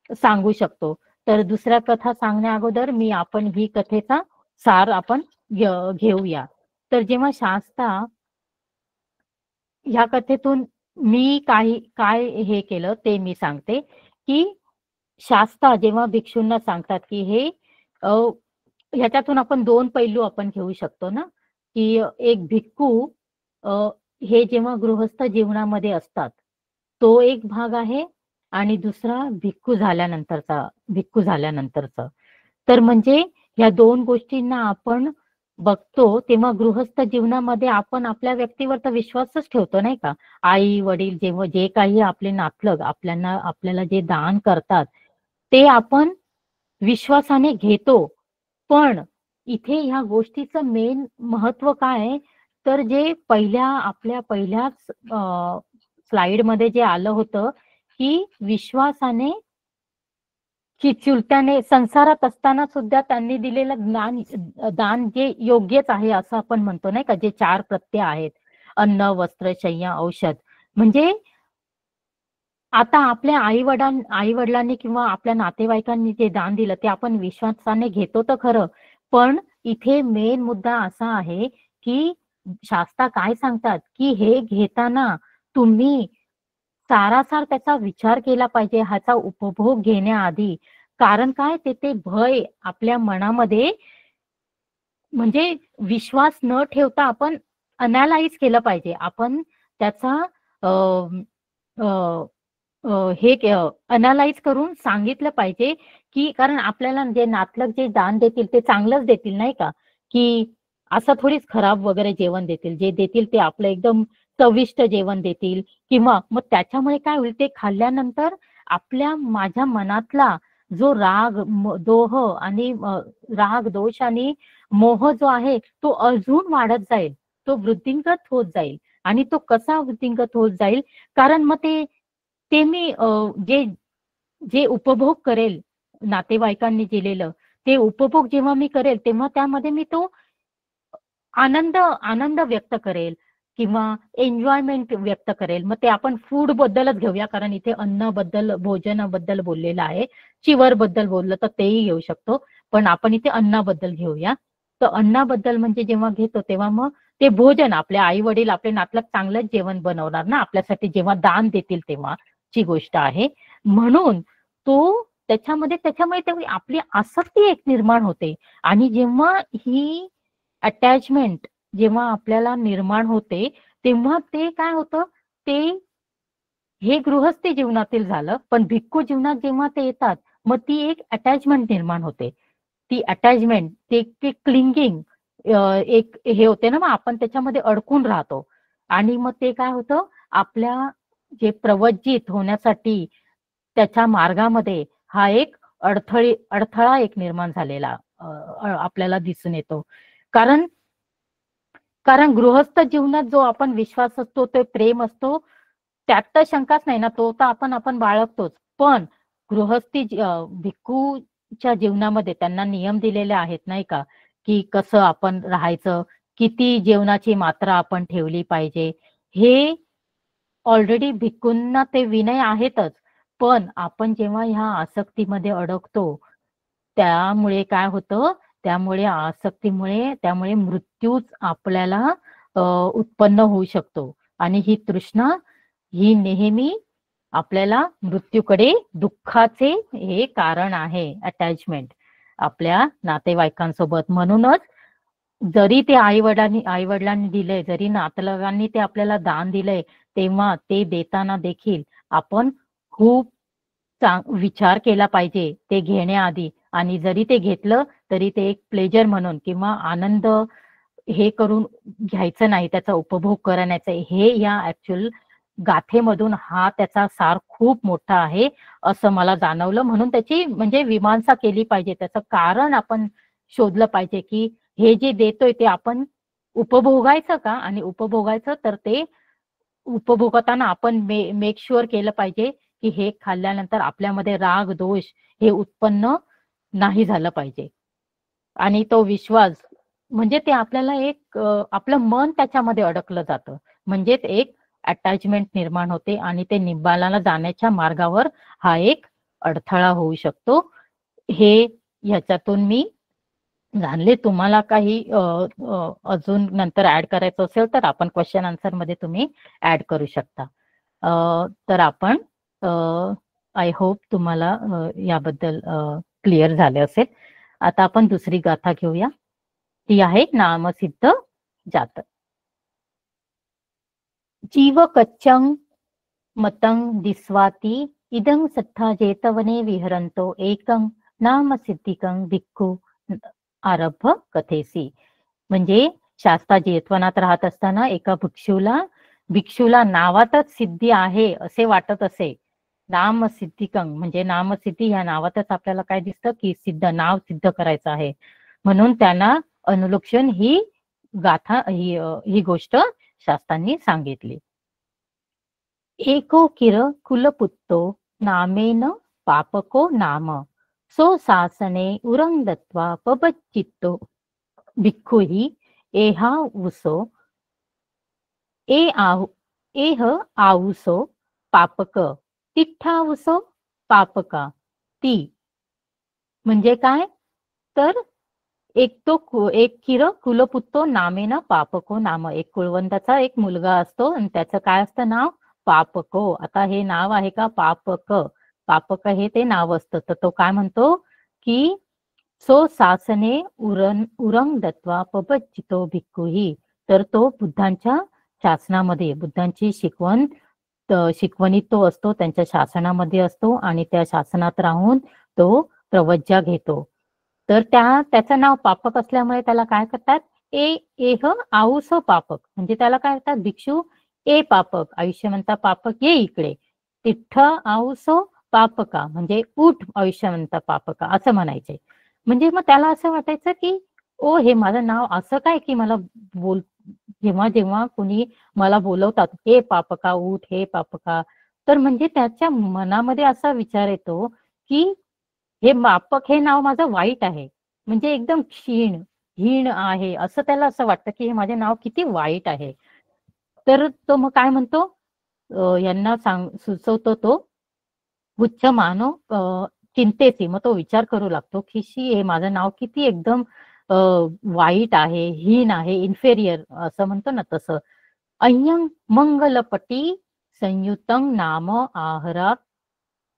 सांगू शकतो. तर दुसऱ्या कथा सांगण्या अगोदर आपण ही कथेचा सार आपण घेऊया. तर जेव्हा शास्ता ह्या कथेतून मी काय हे केलं ते मी सांगते, की शास्ता जेव्हा भिक्षूंना सांगतात की हे ह्याच्यातून आपण दोन पैलू आपण घेऊ शकतो ना, की एक भिक्खू हे जेव्हा गृहस्थ जीवनामध्ये असतात तो एक भाग आहे, आणि दुसरा भिक्खू झाल्यानंतरचा. तर म्हणजे ह्या दोन गोष्टींना आपण बघतो तेव्हा गृहस्थ जीवनामध्ये आपण आपल्या व्यक्तीवर तर विश्वासच ठेवतो नाही का. आई वडील जेव्हा जे काही आपले नातलग आपल्याला जे दान करतात ते आपण विश्वासाने घेतो. पण इथे ह्या गोष्टीचं मेन महत्व काय आहे, तर जे आपल्या पहिल्याच स्लाइड मध्ये जे आलं होतं की विश्वासाने की चुलत्याने संसारात असताना सुद्धा त्यांनी दिलेलं दान जे योग्यच आहे असं आपण म्हणतो नाही का. जे 4 प्रत्यय आहेत, अन्न, वस्त्र, शय्या, औषध. म्हणजे आता आपल्या आई वडिलांनी किंवा आपल्या नातेवाईकांनी जे दान दिलं ते आपण विश्वासाने घेतो तर खरं, पण इथे मेन मुद्दा असा आहे की शास्त्रा काय सांगतात की हे घेताना तुम्ही सारासार त्याचा विचार केला पाहिजे ह्याचा उपभोग घेण्याआधी. कारण काय ते भय आपल्या मनामध्ये म्हणजे विश्वास न ठेवता आपण अनालाइज केलं पाहिजे. आपण त्याचा अ, अ, हे अनालाइज करून सांगितलं पाहिजे की कारण आपल्याला जे नातलग जे दान देतील ते चांगलंच देतील नाही का, की असं थोडीच खराब वगैरे जेवण देतील. जे देतील ते आपलं एकदम चविष्ट जेवण देतील किंवा मग त्याच्यामुळे काय होईल ते खाल्ल्यानंतर माझ्या मनातला जो दोह आणि राग दोष आणि मोह जो आहे तो अजून वाढत जाईल. तो वृद्धिंगत होत जाईल. आणि तो कसा वृद्धिंगत होत जाईल, कारण मग ते मी जे जे उपभोग करेल नातेवाईकांनी दिलेलं, ते उपभोग जेव्हा मी करेल तेव्हा त्यामध्ये मी तो आनंद व्यक्त करेल किंवा एन्जॉयमेंट व्यक्त करेल. मग ते आपण फूड बद्दलच घेऊया कारण इथे अन्नाबद्दल भोजनाबद्दल बोललेलं आहे. चिवर बद्दल बोललं तर तेही घेऊ शकतो, पण आपण इथे अन्नाबद्दल घेऊया. तर अन्नाबद्दल म्हणजे जेव्हा घेतो तेव्हा मग ते भोजन आपले आई वडील आपले नातलग चांगलंच जेवण बनवणार ना आपल्यासाठी जेव्हा दान देतील तेव्हाची गोष्ट आहे. म्हणून त्याच्यामुळे तेव्हा आपली आसक्ती एक निर्माण होते. आणि जेव्हा ही अटॅचमेंट जेव्हा आपल्याला निर्माण होते तेव्हा ते काय होतं, ते हे गृहस्थी जीवनातील झालं. पण भिक्खू जीवनात जेव्हा ते येतात मग ती एक अटॅचमेंट निर्माण होते. ती अटॅचमेंट ते क्लिंगिंग एक हे होते ना, मग आपण त्याच्यामध्ये अडकून राहतो. आणि मग ते काय होतं, आपल्या जे प्रवज्जित होण्यासाठी त्याच्या मार्गामध्ये हा एक अडथळा एक निर्माण झालेला आपल्याला दिसून येतो. कारण कारण गृहस्थ जीवनात जो आपण विश्वास असतो, तो प्रेम असतो, त्यात तर शंकाच नाही ना, तो तर आपण बाळगतोच. पण भिक्खूच्या जीवनामध्ये त्यांना नियम दिलेले आहेत नाही का, की कसं आपण राहायचं, किती जेवणाची मात्रा आपण ठेवली पाहिजे. हे ऑलरेडी भिक्खूंना ते विनय आहेतच. पण आपण जेव्हा ह्या आसक्तीमध्ये अडकतो, त्यामुळे काय होतं, त्यामुळे मृत्यूच आपल्याला उत्पन्न होऊ शकतो. आणि ही तृष्णा ही नेहमी आपल्याला मृत्यूकडे दुःखाचे हे कारण आहे, अटॅचमेंट आपल्या नातेवाईकांसोबत. म्हणूनच जरी ते आई-वडिलांनी दिलंय, जरी नातलगांनी ते आपल्याला दान दिलंय, तेव्हा ते देताना देखील आपण खूप विचार केला पाहिजे ते घेण्याआधी. आणि जरी ते घेतलं तरी ते एक प्लेजर म्हणून किंवा आनंद हे करून घ्यायचं नाही, त्याचा उपभोग करण्याचा. हे या ऍक्च्युअल गाथेमधून हा त्याचा सार खूप मोठा आहे असं मला जाणवलं. म्हणून त्याची म्हणजे मीमांसा केली पाहिजे. त्याचं कारण आपण शोधलं पाहिजे की हे जे देतोय ते आपण उपभोगायचं का, आणि उपभोगायचं तर ते उपभोगताना आपण मेक शुअर केलं पाहिजे की हे खाल्ल्यानंतर आपल्यामध्ये राग दोष हे उत्पन्न नाही झालं पाहिजे. आणि तो विश्वास म्हणजे ते आपल्याला एक आपलं मन त्याच्यामध्ये अडकलं जातं, म्हणजेच एक अटॅचमेंट निर्माण होते आणि ते निब्बाणाला जाण्याच्या मार्गावर हा एक अडथळा होऊ शकतो. हे ह्याच्यातून मी जाणले. तुम्हाला काही अजून नंतर ऍड करायचं असेल तर आपण क्वेश्चन आन्सर मध्ये तुम्ही ऍड करू शकता. तर आपण आय होप तुम्हाला याबद्दल क्लिअर झाले असेल. आता आपण दुसरी गाथा घेऊया. ती आहे नामसिद्ध जात. जीव कच्चं मतं दिस्वाती इदं सत्था जेतवने विहरंतो एकं नाम सिद्धिकं भिक्खू आरभ कथेसी. म्हणजे शास्ता जेतवनात राहत असताना एका भिक्षूला नावातच सिद्धी आहे असे वाटत असे. नाम सिद्धिकं म्हणजे नामसिद्धी ह्या नावातच आपल्याला काय दिसतं की नाव सिद्ध करायचं आहे. म्हणून त्यांना अनुलोक्षण ही गाथा ही गोष्ट शास्त्रांनी सांगितली. एको किर कुलपुत्तो नामेन पापको नाम सो सासने उरंगदत्वा पबच्चित्तो भिक्खुहि एहावुसो एह आऊसो पापक तिठ्ठावुसो पापका ती. म्हणजे काय तर एक किर कुलपुत्तो नामेन पापको नाम. एक कुलवंताचा एक मुलगा असतो आणि त्याचं काय असतं नाव पापको. आता हे नाव आहे का पापक. पापक हे ते नाव असतं. तर तो काय म्हणतो की सो सासने उरंग दत्वा पबच्चितो भिक्खुही. तर तो बुद्धांच्या शासनामध्ये बुद्धांची शिकवणीत तो असतो, त्यांच्या शासनामध्ये असतो आणि त्या शासनात राहून तो प्रवज्या घेतो. तर त्याचं नाव पापक असल्यामुळे त्याला काय करतात एह आऊसो पापक. म्हणजे त्याला काय करतात भिक्षू ए पापक आयुष्य म्हणता पापक ये इकडे. तिठ्ठ आऊसो पापका म्हणजे उठ आयुष्य म्हणता पापका असं म्हणायचे. म्हणजे मग त्याला असं वाटायचं की ओ हे माझं नाव असं काय की मला जेव्हा जेव्हा कोणी मला बोलवतात हे पापका उठ हे पापका, तर म्हणजे त्याच्या मनामध्ये असा विचार येतो की हे पापक हे नाव माझं वाईट आहे. म्हणजे एकदम हीण आहे असं त्याला असं वाटतं की हे माझे नाव किती वाईट आहे. तर तो मग काय म्हणतो यांना सुचवतो तो उच्च मानो चिंतेची. मग तो विचार करू लागतो की हे माझं नाव किती एकदम वाईट आहे, हीन आहे, इन्फेरियर असं म्हणतो ना तसं. अय्यं मंगलपटी संयुतं नाम आहरा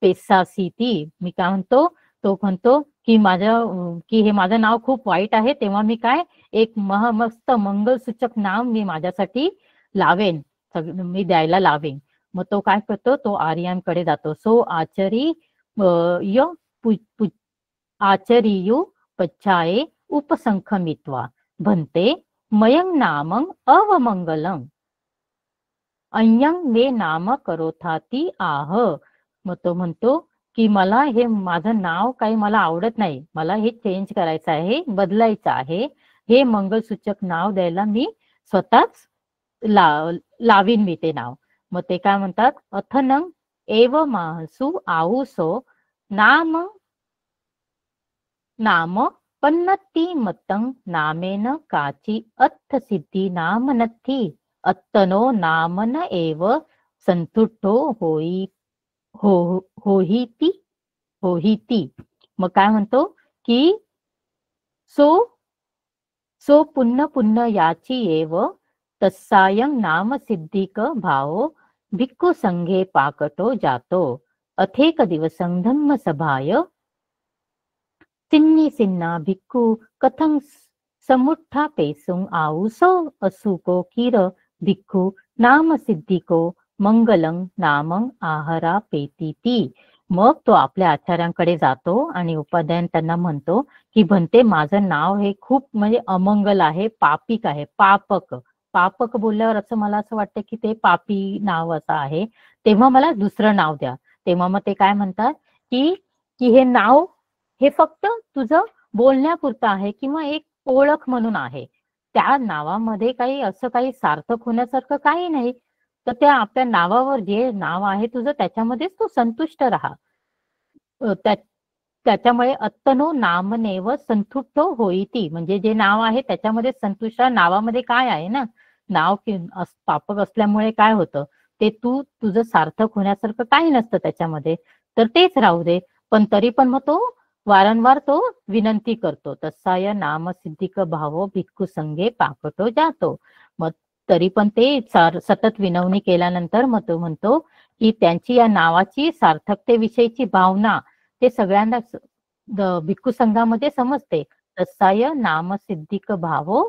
पेसासीती. मी काय म्हणतो तो म्हणतो की हे माझं नाव खूप वाईट आहे, तेव्हा मी काय एक मस्त मंगलसूचक नाव मी माझ्यासाठी लावेन, मी द्यायला लावेन. मग तो काय करतो तो आर्यांकडे जातो. सो आचरियु पच्छाये उपसंखमित्वा भन्ते मयं नामं अवमंगलं अय्यं मे नाम करोथाती आह. मग तो म्हणतो की मला हे माझं नाव काही मला आवडत नाही, मला हे चेंज करायचं आहे, बदलायचं आहे. हे मंगलसूचक नाव द्यायला मी स्वतःच लावीन मी ते नाव. मग ते काय म्हणतात अथनं एव माहसु आऊसो नाम पन्नती मतं नामेन काची अथ सिद्धी नाम नथी अत्तनो नामन एव संतुष्टो होहिती. मग काय म्हणतो की सो पुन्ह पुन्ह याची एव तत्सायं नाम सिद्धिक भावो भिक्खु संघे पाकटो जातो. अथेक दिवसं धम्म सभाय सिन्ना भिक्खु कथं समुठ्ठा पेसुं आऊसो असुको किर भिक्खु नाम सिद्धिको मंगलं नामं आहरा पेतीती. मग तो आपल्या आचार्यांकडे जातो आणि उपाध्याय त्यांना म्हणतो की म्हणते माझं नाव हे खूप म्हणजे अमंगल आहे, पापिक आहे. पापक बोलल्यावर असं मला असं वाटतं की ते पापी नाव असं आहे, तेव्हा मला दुसरं नाव द्या. तेव्हा मग ते काय म्हणतात की हे नाव हे फक्त तुझं बोलण्यापुरतं आहे किंवा एक ओळख म्हणून आहे. त्या नावामध्ये काही असं काही सार्थक होण्यासारखं काही नाही. तर त्या आपल्या नावावर जे नाव आहे तुझं त्याच्यामध्येच तू संतुष्ट राहा. त्याच्यामुळे अत्तनो नामनेव संतुष्टो होईती. म्हणजे जे नाव आहे त्याच्यामध्ये संतुष्ट. नावामध्ये काय आहे ना, नाव पापक असल्यामुळे काय होतं ते तुझं सार्थक होण्यासारखं काही नसतं त्याच्यामध्ये, तर तेच राहू दे. पण तरी पण मग तो वारंवार तो विनंती करतो. तसाय नाम सिद्धिक भावो भिक्खू संघे पाकटो जातो. मग तरी पण ते सतत विनवणी केल्यानंतर मग तो म्हणतो की त्यांची या नावाची सार्थकतेविषयीची भावना ते सगळ्यांना भिक्खू संघामध्ये समजते. तसाय नाम सिद्धिक भावो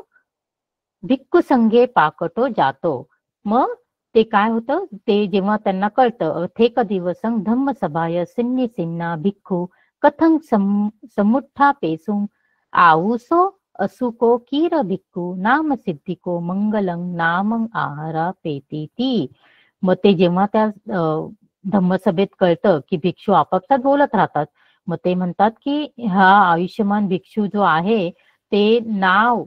भिक्खू संघे पाकटो जातो. मग ते काय होतं ते जेव्हा त्यांना कळतं अथेक दिवसं धम्म सभाय सिन्ना भिक्खू कथं समुठ्ठा पेसुं आऊसो असुको कीर भिक्खू नाम सिद्धिको मंगलं नाम आहारा पेती ती. मग ते जेव्हा त्या धम्मसभेत कळतं की भिक्षू आपापसात बोलत राहतात, मग ते म्हणतात की हा आयुष्यमान भिक्षू जो आहे ते नाव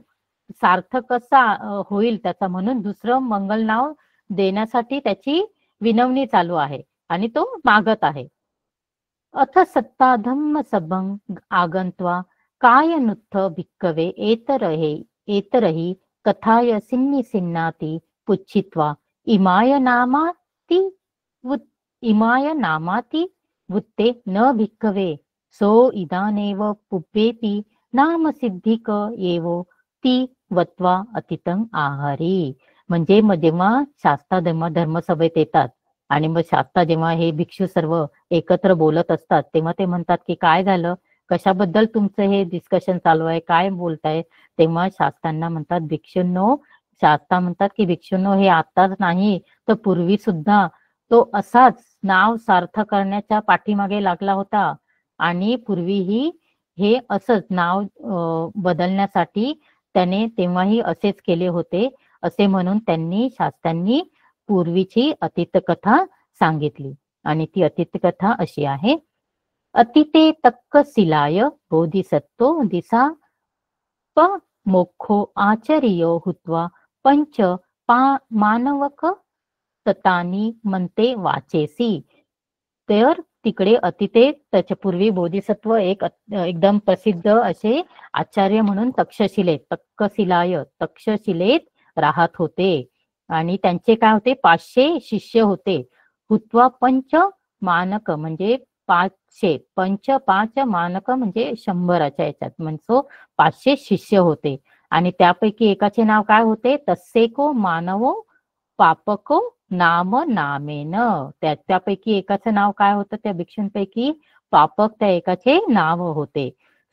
सार्थक कसा होईल त्याचा, म्हणून दुसरं मंगल नाव देण्यासाठी त्याची विनवणी चालू आहे आणि तो मागत आहे. अथ सत्ता धम्म सबंग आगंत्वा काय नुत्थ भिक्कवे एतरही कथाय सिन्नी सिन्नाती पुच्छित्वा इमाय नामाती वुत्ते न भिक्कवे सो इदानेव पुब्बेति नाम सिद्धिक येवो ती वत्वा अतितं आहारी. म्हणजे मग जेव्हा शास्ता धर्मसभेत येतात आणि मग शास्ता जेव्हा हे भिक्षू सर्व एकत्र बोलत असतात तेव्हा ते म्हणतात की काय झालं, कशाबद्दल तुमचं हे डिस्कशन चालू आहे, काय बोलताय. तेव्हा शास्त्रांना म्हणतात भिक्षूंनो, शास्ता म्हणतात की भिक्षूंनो हे आताच नाही तर पूर्वी सुद्धा तो असाच नाव सार्थ करण्याच्या पाठीमागे लागला होता आणि पूर्वीही हे असंच नाव बदलण्यासाठी त्याने तेव्हाही असेच केले होते असे म्हणून त्यांनी शास्त्रांनी पूर्वीची अतीत कथा सांगितली. आणि ती अतीत कथा अशी आहे. अतिते तक्कशिलाय बोधिसत्तो दिसा प मोक्षो आचर्यो हुत्वा पंच मानवक ततानी म्हणते वाचेसी. तर तिकडे अतिते त्याच्या पूर्वी बोधिसत्व एकदम प्रसिद्ध असे आचार्य म्हणून तक्षशिलेत राहत होते आणि त्यांचे काय होते 500 शिष्य होते. हुत्वा पंच मानक म्हणजे 500, पंच 5 मानक म्हणजे 100च्या याच्यात, म्हणजे 500 शिष्य होते. आणि त्यापैकी एकाचे नाव काय होते, तस्सेको मानवो पापको नाम नामेन. त्यापैकी एकाचं नाव काय होतं, त्या भिक्षूंपैकी पापक त्या एकाचे नाव होते.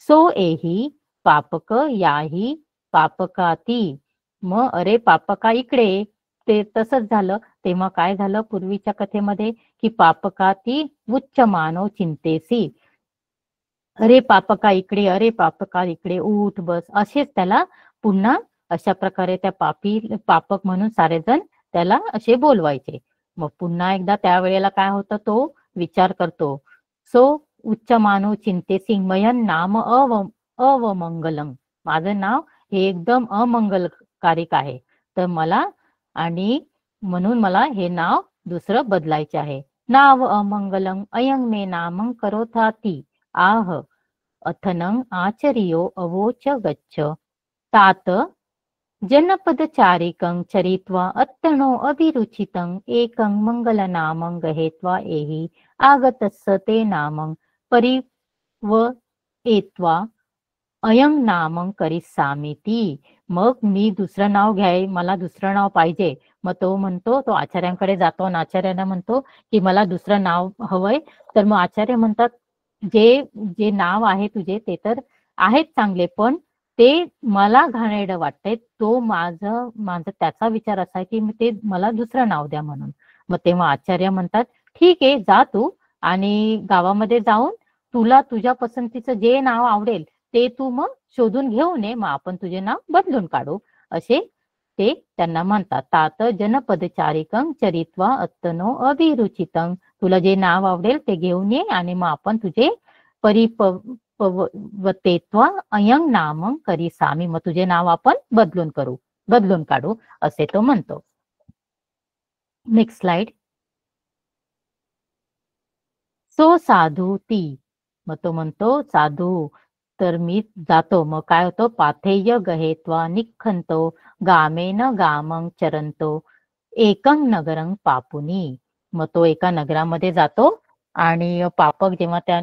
सो एही पापक याही पापकाती. मग अरे पापका इकडे, ते तसंच झालं. तेव्हा काय झालं पूर्वीच्या कथेमध्ये की पापकाती उच्च मानव चिंतेसी. अरे पापका इकडे, अरे पापका इकडे, उठ बस, असेच त्याला पुन्हा अशा प्रकारे त्या पापक म्हणून सारेजण त्याला असे बोलवायचे. मग पुन्हा एकदा त्यावेळेला काय होतं, तो विचार करतो. सो उच्च मानव चिंतेसी मयन नाम अवमंगलम. माझं नाव हे एकदम अमंगलकारिक आहे, तर मला आणि म्हणून मला हे नाव दुसरं बदलायचे आहे. नाव अमंगलम अयं मे नामं करोथाती आह अथनं आचर्यो अवोच गच्छ तात जनपदचारिकं चरित्वा अत्तनो अभिरुचितं एकं मंगलनामं गहेत्वा एहि आगतस्य ते नामं परिवएत्वा अयं नामं करिसामीती. मग मी दुसरं नाव मला दुसरं नाव पाहिजे. मग तो म्हणतो, तो आचार्यांकडे जातो आणि आचार्यांना म्हणतो की मला दुसरं नाव हवंय. तर मग आचार्य म्हणतात जे नाव आहे तुझे ते तर आहेत चांगले, पण ते मला घाणेरडं वाटतंय. तो माझं त्याचा विचार असा की ते मला दुसरं नाव द्या म्हणून. मग तेव्हा आचार्य म्हणतात ठीक आहे, जा तू आणि गावामध्ये जाऊन तुला तुझ्या पसंतीचं जे नाव आवडेल ते तू मग शोधून घेऊन ये, मग आपण तुझे नाव बदलून काढू, असे ते त्यांना म्हणतात. तात जनपदचारिकं चरित्वा अत्तनो अभिरुचितं. तुला जे नाव आवडेल ते घेऊन ये आणि मग आपण तुझे परिपवतेत्वा अयं नामं करिसामी. मग तुझे नाव आपण बदलून काढू असे तो म्हणतो. Next slide. सो साधू ती. मग तो म्हणतो साधू तर मी जातो. मग काय होतं, पाथेय गहेत्वा निखंतो गामेन गामं चरंतो एकं नगरं पापुनी. मग तो एका नगरामध्ये जातो आणि पापक जेव्हा त्या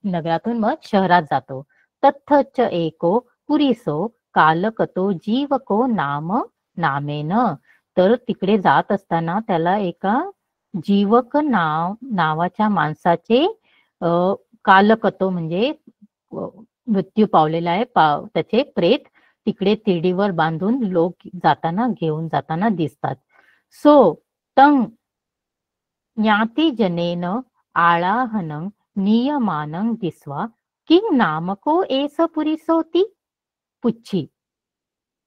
नगरातून मग शहरात जातो. तत्थच एको पुरीसो कालकतो जीवको नामेन. तर तिकडे जात असताना त्याला एका जीवक नावाच्या माणसाचे कालकतो म्हणजे मृत्यू पावलेला आहे त्याचे प्रेत तिकडे तिरडीवर बांधून लोक घेऊन जाताना दिसतात. सो तं ज्ञाती जनेन आळाहनं नियमानं दिसवा किं नामको एस पुरीसोती. पुच्छी.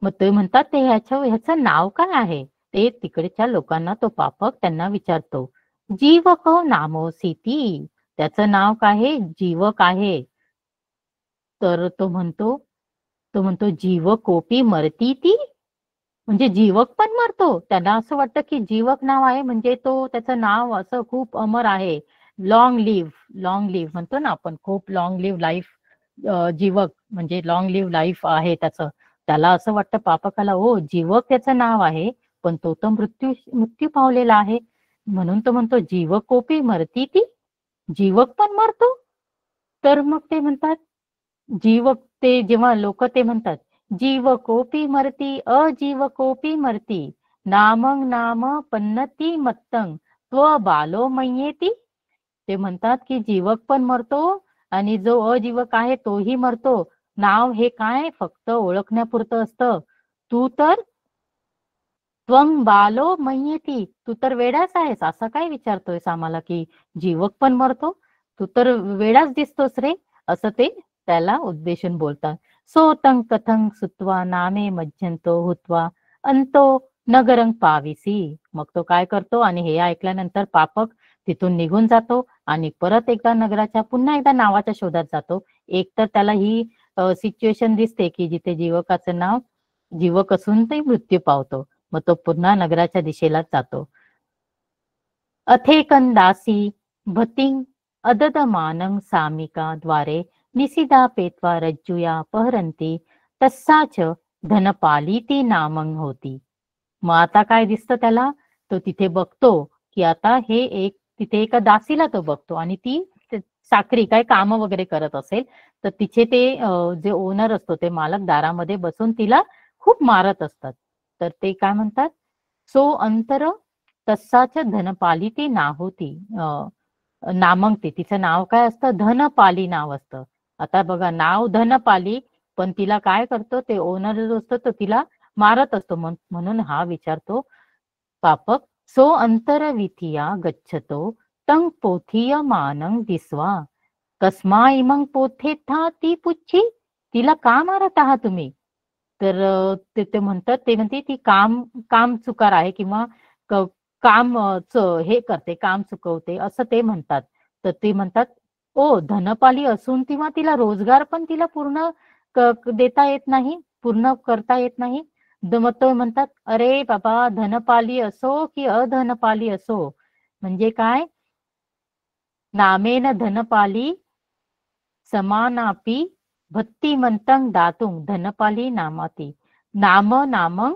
मग ते म्हणतात ते ह्याचं नाव काय आहे? ते तिकडच्या लोकांना तो पापक त्यांना विचारतो. जीवक नामोसी ती. त्याचं नाव काय आहे? जीवक आहे. तर तो म्हणतो जीवकोपी मरती ती. म्हणजे जीवक पण मरतो. त्यांना असं वाटतं की जीवक नाव आहे म्हणजे त्याचं नाव असं खूप अमर आहे. लॉंग लिव्ह म्हणतो ना आपण, खूप लॉंग लिव्ह लाईफ. जीवक म्हणजे लॉंग लिव्ह लाईफ आहे त्याचं. त्याला असं वाटतं पापकाला, ओ जीवक त्याचं नाव आहे, पण तो तर मृत्यू पावलेला आहे. म्हणून तो म्हणतो जीवकोपी मरती ती. जीवक पण मरतो. तर मग ते म्हणतात जेव्हा लोक ते म्हणतात, जीवकोपी मरती अजीवकोपी मरती, नामं नाम पन्नती मत्तंग त्व बालो मयेती. ते म्हणतात की जीवक पण मरतो आणि जो अजीवक आहे तोही मरतो. नाव हे काय फक्त ओळखण्यापुरतं असतं. तू तर त्वं बालो मयेती, तू तर वेडाच आहेस. असं काय विचारतोयस आम्हाला की जीवक पण मरतो? तू तर वेडाच दिसतोस रे. असं ते त्याला उद्देशून बोलतात. सोतं कथं सुत्वा नामे मज्जंतो हुत्वा अंतो नगरं पाविसी. मग तो काय करतो आणि हे ऐकल्यानंतर पापक तिथून निघून जातो आणि परत एकदा नगराच्या पुन्हा एकदा नावाच्या शोधात जातो. एक तर त्याला ही सिच्युएशन दिसते की जिथे जीवकाचं नाव जीवक असून ते मृत्यू पावतो. मग तो पुन्हा नगराच्या दिशेला जातो. अथेकन दासी भतिंग अददमानं सामिका द्वारे निसिदा पेत्वा रज्जुया पहरंती तस्साच धनपाली ती नामंग होती. मग आता काय दिसतं त्याला? तो तिथे बघतो की आता तिथे एका दासीला तो बघतो आणि ती साखरी काय काम वगैरे करत असेल तर तिचे ते जे ओनर असतो ते मालक दारामध्ये बसून तिला खूप मारत असतात. तर ते काय म्हणतात, सो अंतर तस्साच धनपाली ती नाहोती. नामंगती, तिचं नाव काय असतं? धनपाली नाव असतं. आता बघा, नाव धनपाली, पण तिला काय करतो ते ओनर जो असतो तो तिला मारत असतो. म्हणून हा विचारतो पापक, सो अंतरविथिया गच्छतो तं पोथीय मानं दिसवा कस्मा इमंग पोथे था ती पुच्छी. तिला का मारत आहात तुम्ही? तर ते म्हणते ती काम काम चुकार आहे किंवा काम हे करते, काम चुकवते असं ते म्हणतात. तर ते म्हणतात, ओ धनपाली असून किंवा तिला रोजगार पण तिला पूर्ण देता येत नाही, पूर्ण करता येत नाही. मग तो म्हणतात, अरे बाबा, धनपाली असो की अधनपाली असो, म्हणजे काय, नामेन धनपाली समानापि भक्तिमंतं दातुं धनपाली नामाती. नामं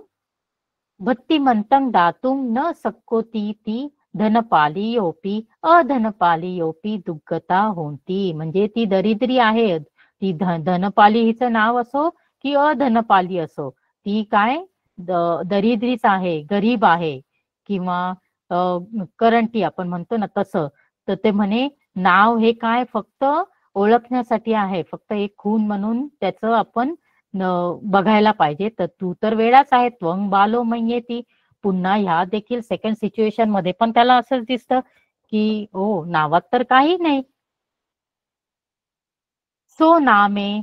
भक्तिमंतं दातुं न शक्नोतीति धनपालीयोपि अधनपालीयोपि दुःखता होती. म्हणजे ती दरिद्री आहे. ती धनपाली हिचं नाव असो की अधनपाली असो, ती काय दरिद्रीच आहे, गरीब आहे किंवा करंटी आपण म्हणतो ना तसं. तर ते म्हणे नाव हे काय फक्त ओळखण्यासाठी आहे, फक्त एक खून म्हणून त्याचं आपण बघायला पाहिजे. तर तू तर वेळाच आहे, त्वंग बालो मयेती. पुन्हा ह्या देखील सेकंड सिच्युएशन मध्ये पण त्याला असंच दिसतं की ओ नावात तर काही नाही. सो नामे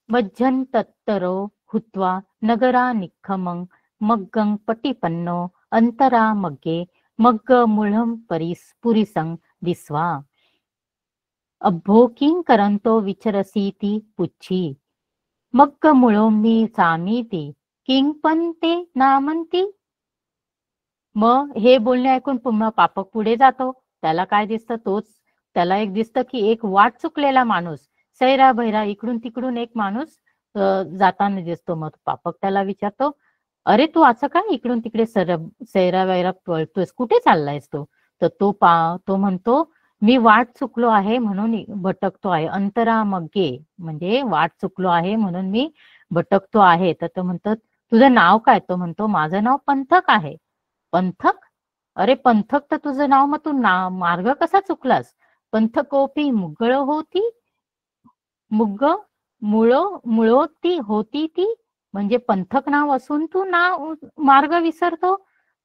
मज्जन तत्तरो हुत्वा नगरा निखमं मग्गं पटिपन्नो अंतरा मग्गे मग्ग मुळं पुरिसं दिस्वा. अभ्भो किं करंतो विचरसीती पुच्छी मग्ग मुळो मी सामीती किंग पण ते नामंती. मग हे बोलणे ऐकून पुन्हा पापक पुढे जातो. त्याला काय दिसतं, त्याला एक दिसतं की एक वाट चुकलेला माणूस, सैरा भैरा इकडून तिकडून एक माणूस जाताना दिसतो. मग पापक त्याला विचारतो, अरे तू असं काय इकडून तिकडे सैरा वैरा पळतोयस, कुठे चाललायस तो? तर तो म्हणतो, मी वाट चुकलो आहे म्हणून भटकतो आहे. अंतरा मग्गे म्हणजे वाट चुकलो आहे म्हणून मी भटकतो आहे. तर तो म्हणतो, तुझं नाव काय? तो म्हणतो, माझं नाव पंथक आहे. पंथक? अरे पंथक तर तुझं नाव, मग तू मार्ग कसा चुकलास? पंथकोपी मुगळ होती, मुग्ग मुळोती होती ती. म्हणजे पंथक नाव असून तू मार्ग विसरतो.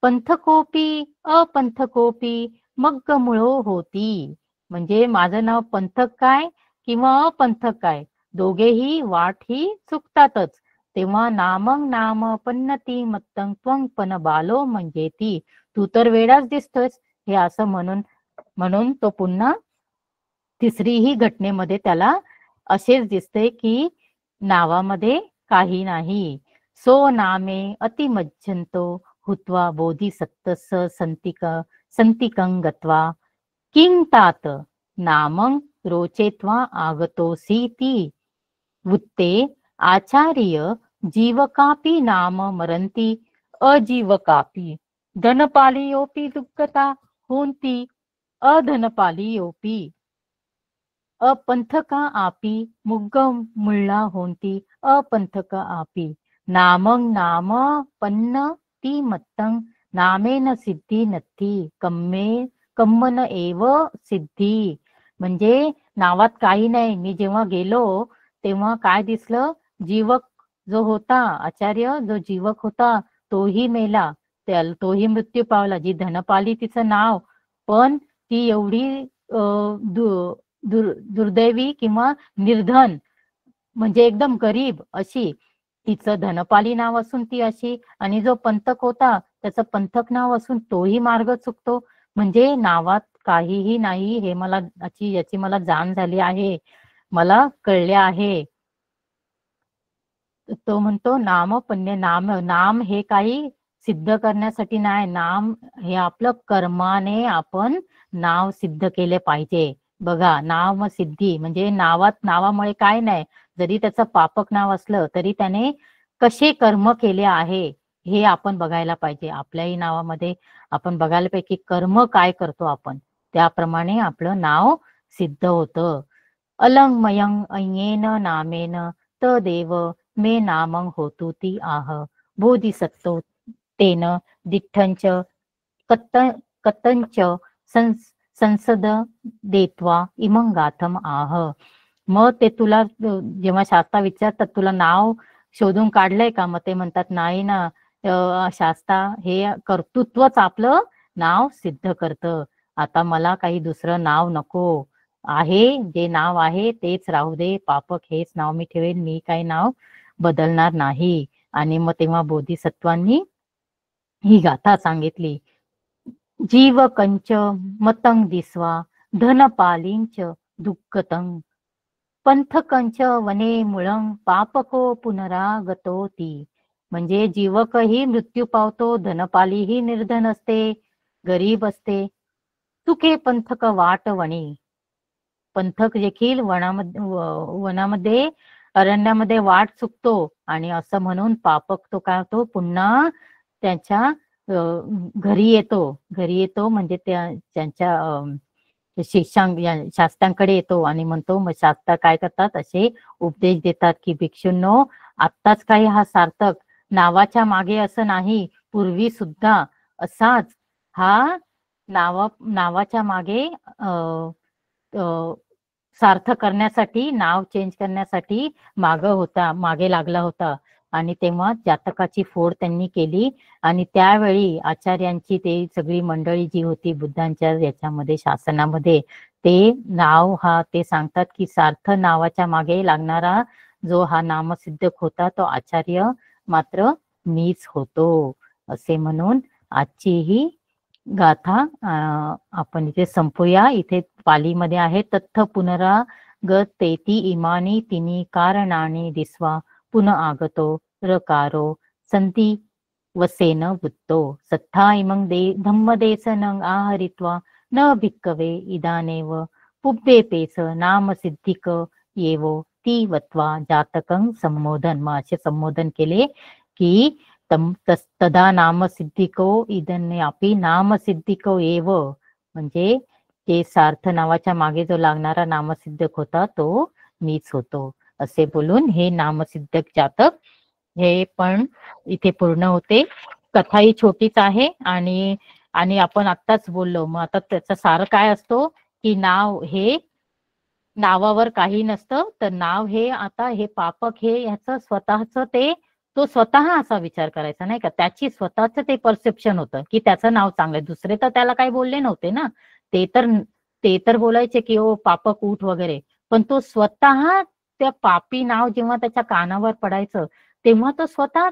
पंथकोपी अपंथकोपी मग्ग मुळो होती. म्हणजे माझं नाव पंथक काय किंवा अपंथक काय, दोघेही वाट ही चुकतातच. तेव्हा नामं नाम पन्नती मत्तं त्वं पण बालो म्हणजे ती, तू तर वेडाच दिसतोयस, हे असं म्हणून म्हणून तो पुन्हा तिसरीही घटनेमध्ये त्याला असेच दिसते की नावामध्ये काही नाही. सो नामे अतिमज्जंतो हुत्वा बोधिसत्तस संतिकं गत्वा किं तात नामं रोचेत्वा आगतोसीति वुत्ते आचार्य जीवकापि नाम मरन्ति अजीवकापि धनपालियोपि दुःखता होन्ति अधनपालियोपि अपंथका आपी मुग्ग मुळ्ळा होंती अपंथका आपी नामं नाम पन्न ती मत्तं नामेन सिद्धी नत्ती कम्मन एव सिद्धी. म्हणजे नावात काही नाही. मी जेव्हा गेलो तेव्हा काय दिसलं, जीवक जो होता, आचार्य जो जीवक होता तोही मेला, तोही मृत्यू पावला. जी धनपाली तिचं नाव, पण ती एवढी दुर्दैवी किंवा निर्धन, म्हणजे एकदम गरीब अशी, तिचं धनपाली नाव असून ती अशी, आणि जो पंथक होता त्याचं पंथक नाव असून तोही मार्ग चुकतो. म्हणजे नावात काहीही नाही, हे मला याची मला जाण झाली आहे, मला कळले आहे. तो म्हणतो नाम पुण्य, नाम हे काही सिद्ध करण्यासाठी नाही. नाम हे आपलं कर्माने आपण नाव सिद्ध केले पाहिजे. बघा, नाम सिद्धी म्हणजे नावामुळे काय नाही, जरी त्याचं पापक नाव असलं तरी त्याने कसे कर्म केले आहे हे आपण बघायला पाहिजे. आपल्याही नावामध्ये आपण बघायला पाहिजे की कर्म काय करतो आपण, त्याप्रमाणे आपलं नाव सिद्ध होतं. अलंमयं अय्येन नामेन तदेव मे नामं होतु ती आह बोधिसत्तो तेन दिठ्ठंच कतंच संसद देत्वा इमं गाथम आह. मग ते तुला जेव्हा शास्ता विचारतात तुला नाव शोधून काढलंय का, मग ते म्हणतात नाही ना, शास्ता हे कर्तृत्वच आपलं नाव सिद्ध करतं. आता मला काही दुसरं नाव नको आहे, जे नाव आहे तेच राहू दे, पापक हेच नाव मी ठेवेन, मी काही नाव बदलणार नाही. आणि मग तेव्हा बोधिसत्वांनी ही गाथा सांगितली. जीव कंच मतंग दिसवा धनपालींच दुःखतं पंथकंच वने मुळं पापको पुनरागतोती. म्हणजे जीवकही मृत्यू पावतो, धनपालीही निर्धन असते, गरीब असते. सुखे पंथक वाट वणी, पंथक देखील वनामध्ये अरण्यामध्ये वाट चुकतो, आणि असं म्हणून पापक तो काय होतो, पुन्हा त्याच्या घरी येतो म्हणजे त्यांच्या शास्त्रांकडे येतो आणि म्हणतो. मग शास्त्र काय करतात, असे उपदेश देतात की भिक्षूंनो, आत्ताच काही हा सार्थक नावाच्या मागे असं नाही, पूर्वी सुद्धा असाच हा नावाच्या मागे सार्थ करण्यासाठी, नाव चेंज करण्यासाठी मागे लागला होता. आणि तेव्हा जातकाची फोड त्यांनी केली, आणि त्यावेळी आचार्यांची ते सगळी मंडळी जी होती बुद्धांच्या याच्यामध्ये शासनामध्ये, ते नाव ते सांगतात की सार्थ नावाच्या मागे लागणारा जो हा नामसिद्धक होता तो आचार्य मात्र मीच होतो, असे म्हणून आजची ही गाथा आपण इथे संपूया. इथे पालीमध्ये आहे, तत्थ पुनरागतेती इमानी तिनी कारणानी दिस्वा पुन आगतो रकारो संती वसेन वृत्तो सत्था इमं धम्मदेसनं आहरित्वा न भिक्कवे इदानेव पुब्बेपेस नाम सिद्धिक येवो ती वत्वा जातकं संबोधन. मग असे संबोधन केले की तदा नामसिद्धिको इदन्यापि नामसिद्धिको एव, म्हणजे ते सार्थ नावाच्या मागे जो लागणारा नामसिद्धक होता तो मीच होतो, असे बोलून हे नामसिद्धक जातक हे पण इथे पूर्ण होते. कथा ही छोटीच आहे आणि आपण आत्ताच बोललो. मग आता त्याचा सार काय असतो की नाव हे नावावर काही नसतं, तर नाव हे आता हे पापक हे ह्याचं स्वतःच तो स्वतः असा विचार करायचा नाही का, त्याची स्वतःच ते परसेप्शन होतं की त्याचं नाव चांगलं. दुसरे तर त्याला काही बोलले नव्हते ना, ते तर बोलायचे की ओ पापक उठ वगैरे, पण तो स्वतः त्या पापी नाव जेव्हा त्याच्या कानावर पडायचं तेव्हा तो स्वतः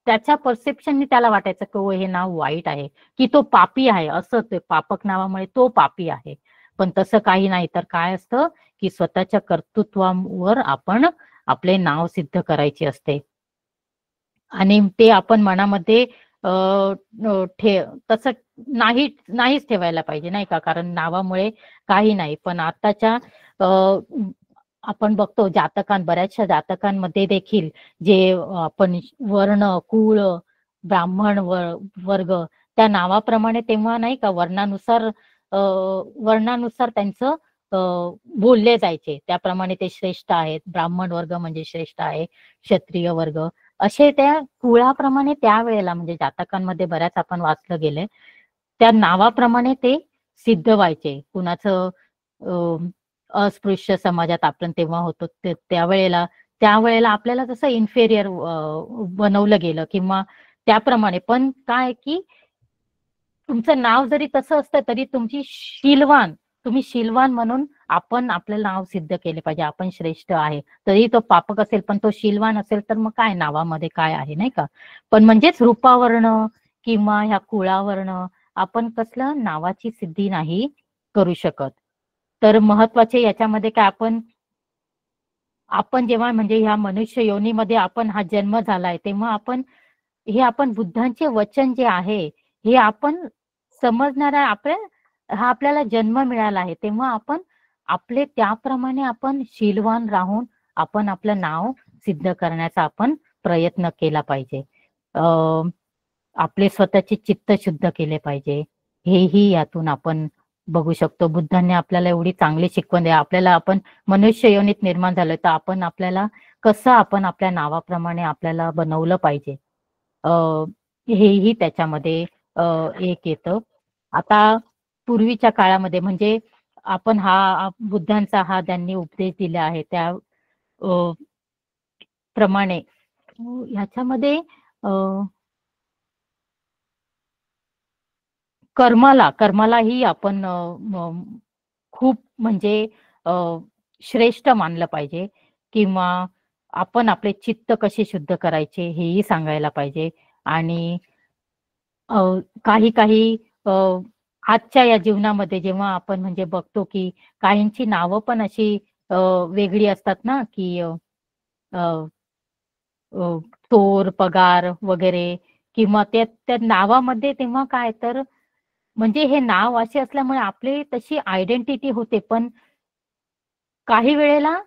त्याच्या परसेप्शनने त्याला वाटायचं की हे नाव वाईट आहे, की तो पापी आहे, असं ते पापक नावामुळे तो पापी आहे. पण तसं काही नाही, तर काय असतं की स्वतःच्या कर्तृत्वावर आपण आपले नाव सिद्ध करायचे असते आणि ते आपण मनामध्ये तसं नाहीच ठेवायला पाहिजे, नाही का? कारण नावामुळे काही नाही. पण आताच्या आपण बघतो बऱ्याचशा जातकांमध्ये देखील जे आपण वर्ण, कुळ, ब्राह्मण वर्ग त्या नावाप्रमाणे तेव्हा नाही का वर्णानुसार त्यांचं बोलले जायचे. त्याप्रमाणे ते श्रेष्ठ आहेत. ब्राह्मण वर्ग म्हणजे श्रेष्ठ आहे, क्षत्रिय वर्ग असे त्या कुळाप्रमाणे त्यावेळेला म्हणजे जातकांमध्ये बऱ्याच आपण वाचलं गेले. त्या नावाप्रमाणे ते सिद्ध व्हायचे. कुणाचं अस्पृश्य समाजात आपण तेव्हा होतो त्यावेळेला आपल्याला जसं इन्फेरियर बनवलं गेलं किंवा त्याप्रमाणे. पण काय की तुमचं नाव जरी तसं असतं तरी तुम्ही शीलवान म्हणून आपण आपलं नाव सिद्ध केले पाहिजे. आपण श्रेष्ठ आहे, तरी तो पापक असेल पण तो शीलवान असेल तर मग काय नावामध्ये काय आहे, नाही का? पण म्हणजेच रूपावर्ण किंवा ह्या कुळावर्ण आपण कसलं नावाची सिद्धी नाही करू शकत. तर महत्वाचे याच्यामध्ये काय आपण जेव्हा म्हणजे ह्या मनुष्य योनीमध्ये आपण हा जन्म झालाय तेव्हा आपण बुद्धांचे वचन जे आहे हे आपण समजणारा हा आपल्याला जन्म मिळाला आहे, तेव्हा आपण आपले त्याप्रमाणे आपण शीलवान राहून आपण आपलं नाव सिद्ध करण्याचा आपण प्रयत्न केला पाहिजे. आपले स्वतःचे चित्त शुद्ध केले पाहिजे, हेही यातून आपण बघू शकतो. बुद्धांनी आपल्याला एवढी चांगली शिकवण द्या. आपण मनुष्य योनीत निर्माण झालोय तर आपण आपल्या नावाप्रमाणे आपल्याला बनवलं पाहिजे, हेही त्याच्यामध्ये एक येतं. आता पूर्वीच्या काळामध्ये म्हणजे आपण बुद्धांचा त्यांनी उपदेश दिला आहे त्या प्रमाणे ह्याच्यामध्ये कर्मालाही आपण खूप म्हणजे श्रेष्ठ मानलं पाहिजे किंवा आपण आपले चित्त कसे शुद्ध करायचे हेही सांगायला पाहिजे. आणि काही आजच्या या जीवनामध्ये जेव्हा आपण म्हणजे बघतो की काहींची नावं पण अशी वेगळी असतात ना, की चोर, पगार वगैरे किंवा त्या नावामध्ये तेव्हा काय तर म्हणजे हे नाव असे असल्यामुळे आपली तशी आयडेंटिटी होते. पण काही वेळेला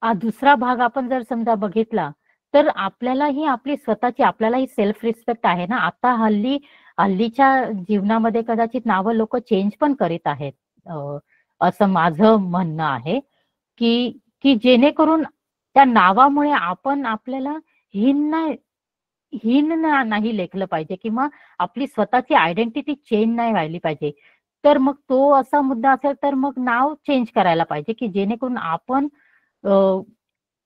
दुसरा भाग आपण जर समजा बघितला तर आपल्यालाही आपल्यालाही सेल्फ रिस्पेक्ट आहे ना. आता हल्लीच्या जीवनामध्ये कदाचित नावं लोक चेंज पण करीत आहेत, असं माझं म्हणणं आहे की जेणेकरून त्या नावामुळे आपण आपल्याला हीन नाही लेखलं पाहिजे किंवा आपली स्वतःची आयडेंटिटी चेंज नाही व्हायली पाहिजे. तर मग तो असा मुद्दा असेल तर मग नाव चेंज करायला पाहिजे की जेणेकरून आपण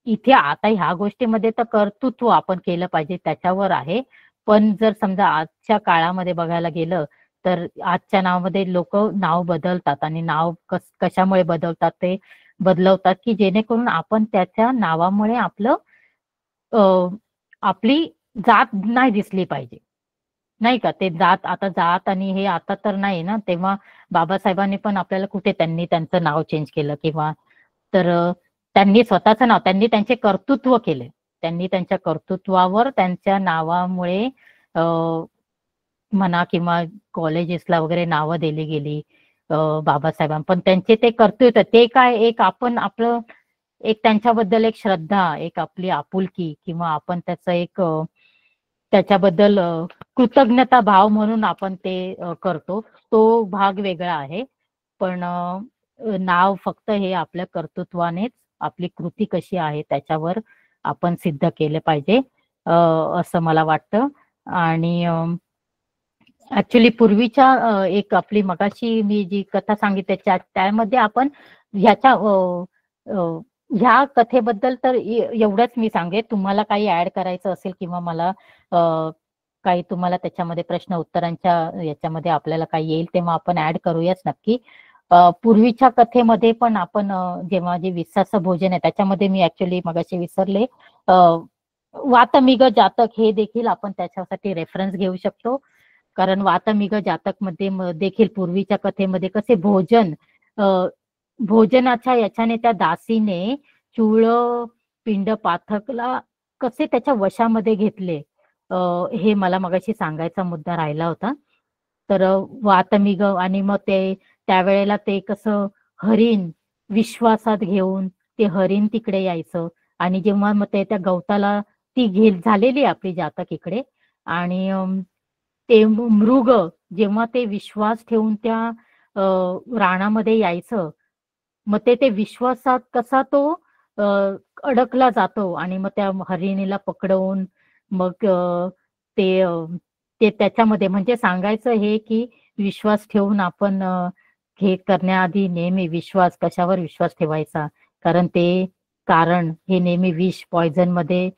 इथे आता ह्या गोष्टीमध्ये तर कर्तृत्व आपण केलं पाहिजे त्याच्यावर आहे. पण जर समजा आजच्या काळामध्ये बघायला गेलं तर आजच्या नावामध्ये लोक नाव बदलतात आणि नाव कशामुळे बदलतात ते बदलवतात की जेणेकरून आपण त्याच्या नावामुळे आपली जात नाही दिसली पाहिजे, नाही का? ते जात आणि हे आता तर नाही ना. तेव्हा बाबासाहेबांनी पण आपल्याला कुठे त्यांनी त्यांचं नाव चेंज केलं किंवा तर त्यांनी स्वतःचं नाव त्यांचे कर्तृत्व केले. त्यांनी त्यांच्या कर्तृत्वावर त्यांच्या नावामुळे म्हणा किंवा कॉलेजेसला वगैरे नावं दिली गेली बाबासाहेबांना. पण त्यांचे ते कर्तृत्व ते काय एक त्यांच्याबद्दल एक श्रद्धा, एक आपली आपुलकी किंवा आपण त्याच्याबद्दल कृतज्ञता भाव म्हणून आपण ते करतो, तो भाग वेगळा आहे. पण नाव फक्त हे आपल्या कर्तृत्वानेच आपली कृती कशी आहे त्याच्यावर आपण सिद्ध केले पाहिजे, असं मला वाटतं. आणि ऍक्च्युली पूर्वीच्या एक आपली मगाशी मी जी कथा सांगितली त्यामध्ये आपण ह्या कथेबद्दल तर एवढंच मी सांगेन. तुम्हाला काही ऍड करायचं असेल किंवा मला काही तुम्हाला त्याच्यामध्ये प्रश्न उत्तरांच्या याच्यामध्ये आपल्याला काही येईल तेव्हा आपण ऍड करूयाच नक्की. पूर्वीच्या कथेमध्ये पण आपण जेव्हा जे विसाचं भोजन आहे त्याच्यामध्ये मी ऍक्च्युली मगाशी विसरले, वातमिग जातक हे देखील आपण त्याच्यासाठी रेफरन्स घेऊ शकतो. कारण वातमिग जातक मध्ये देखील पूर्वीच्या कथेमध्ये कसे भोजनाच्या याच्याने त्या दासीने चूळ पिंड पाथकला कसे त्याच्या वशामध्ये घेतले, हे मला मगाशी सांगायचा मुद्दा राहिला होता. तर वातमिग आणि मग ते त्यावेळेला ते कसं हरिण विश्वासात घेऊन ते हरिण तिकडे यायचं आणि जेव्हा मग ते त्या गवताला ती झालेली आपली जातक इकडे आणि ते मृग जेव्हा ते विश्वास ठेवून त्या रानामध्ये यायचं, मग ते विश्वासात कसा तो अडकला जातो आणि मग त्या हरिणीला पकडवून मग ते ते त्याच्यामध्ये म्हणजे सांगायचं हे की विश्वास ठेवून आपण हे करण्याआधी नेहमी कशावर विश्वास ठेवायचा, कारण हे नेहमी विष पॉइझन मध्ये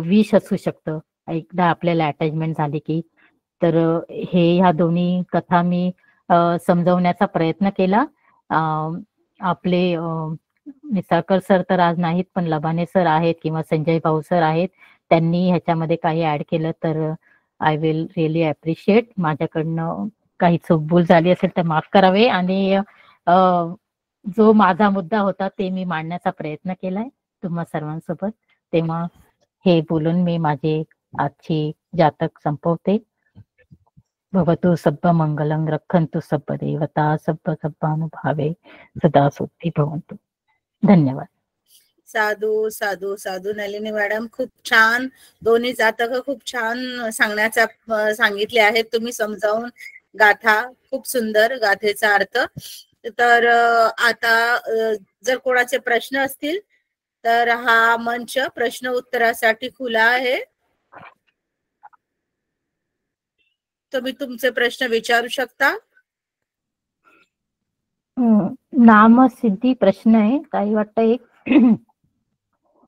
विष असू शकतं एकदा आपल्याला अटॅचमेंट झाली की. तर ह्या दोन्ही कथा मी समजवण्याचा प्रयत्न केला. आपले निसाळकर सर तर आज नाहीत, पण लबाने सर आहेत किंवा संजय भाऊ सर आहेत, त्यांनी ह्याच्यामध्ये काही ऍड केलं तर आय विल रिअली अप्रिशिएट. माझ्याकडनं काही चूकभूल झाली असेल तर माफ करावे आणि जो माझा मुद्दा होता ते मी मांडण्याचा प्रयत्न केलाय तुम्हा सर्वांसोबत. तेव्हा हे बोलून मी माझी आजची जातक संपवते. भवतु सब्ब मंगलं रक्षन्तु सब्ब देवता सब्ब सब्बानुभावे सदा सुखी भवन्तु. धन्यवाद. साधू साधू साधू. नलिनी मॅडम खूप छान, दोन्ही जातक खूप छान सांगितले आहेत तुम्ही समजावून. गाथा खूप सुंदर, गाथेचा अर्थ. तर आता जर कोणाचे प्रश्न असतील तर हा मंच प्रश्न उत्तरासाठी खुला आहे. तुम्ही तुमचे प्रश्न विचारू शकता. नामसिद्धी प्रश्न आहे काही वाटतं एक.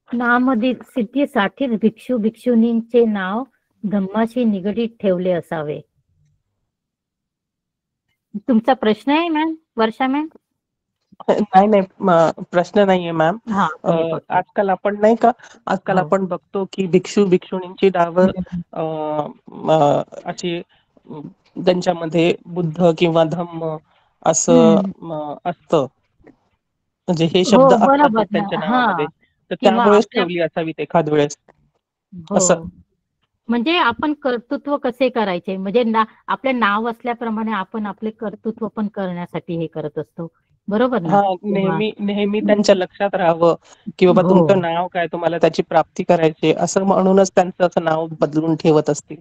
नामसिद्धीसाठी भिक्षू भिक्षुणींचे नाव धम्माशी निगडीत ठेवले असावे. तुमचा प्रश्न आहे मॅम, वर्षा मॅम? नाही प्रश्न नाहीये मॅम. आजकाल आपण नाही का, आपण बघतो की भिक्षू भिक्षुणींची नावं अशी त्यांच्यामध्ये बुद्ध किंवा धम्म असं असतं, म्हणजे हे शब्द असतातच त्यांच्या नावामध्ये, तर त्यामुळेच ठेवली असावीत एखाद वेळेस असं. म्हणजे आपण कर्तृत्व कसे करायचे, म्हणजे आपले नाव असल्याप्रमाणे आपण आपले कर्तृत्व पण करण्यासाठी हे करत असतो, बरोबर ना? नेहमी त्यांच्या लक्षात राहावं की बाबा तुमचं नाव काय, तुम्हाला त्याची प्राप्ती करायची, असं म्हणूनच त्यांचं असं नाव बदलून ठेवत असतील.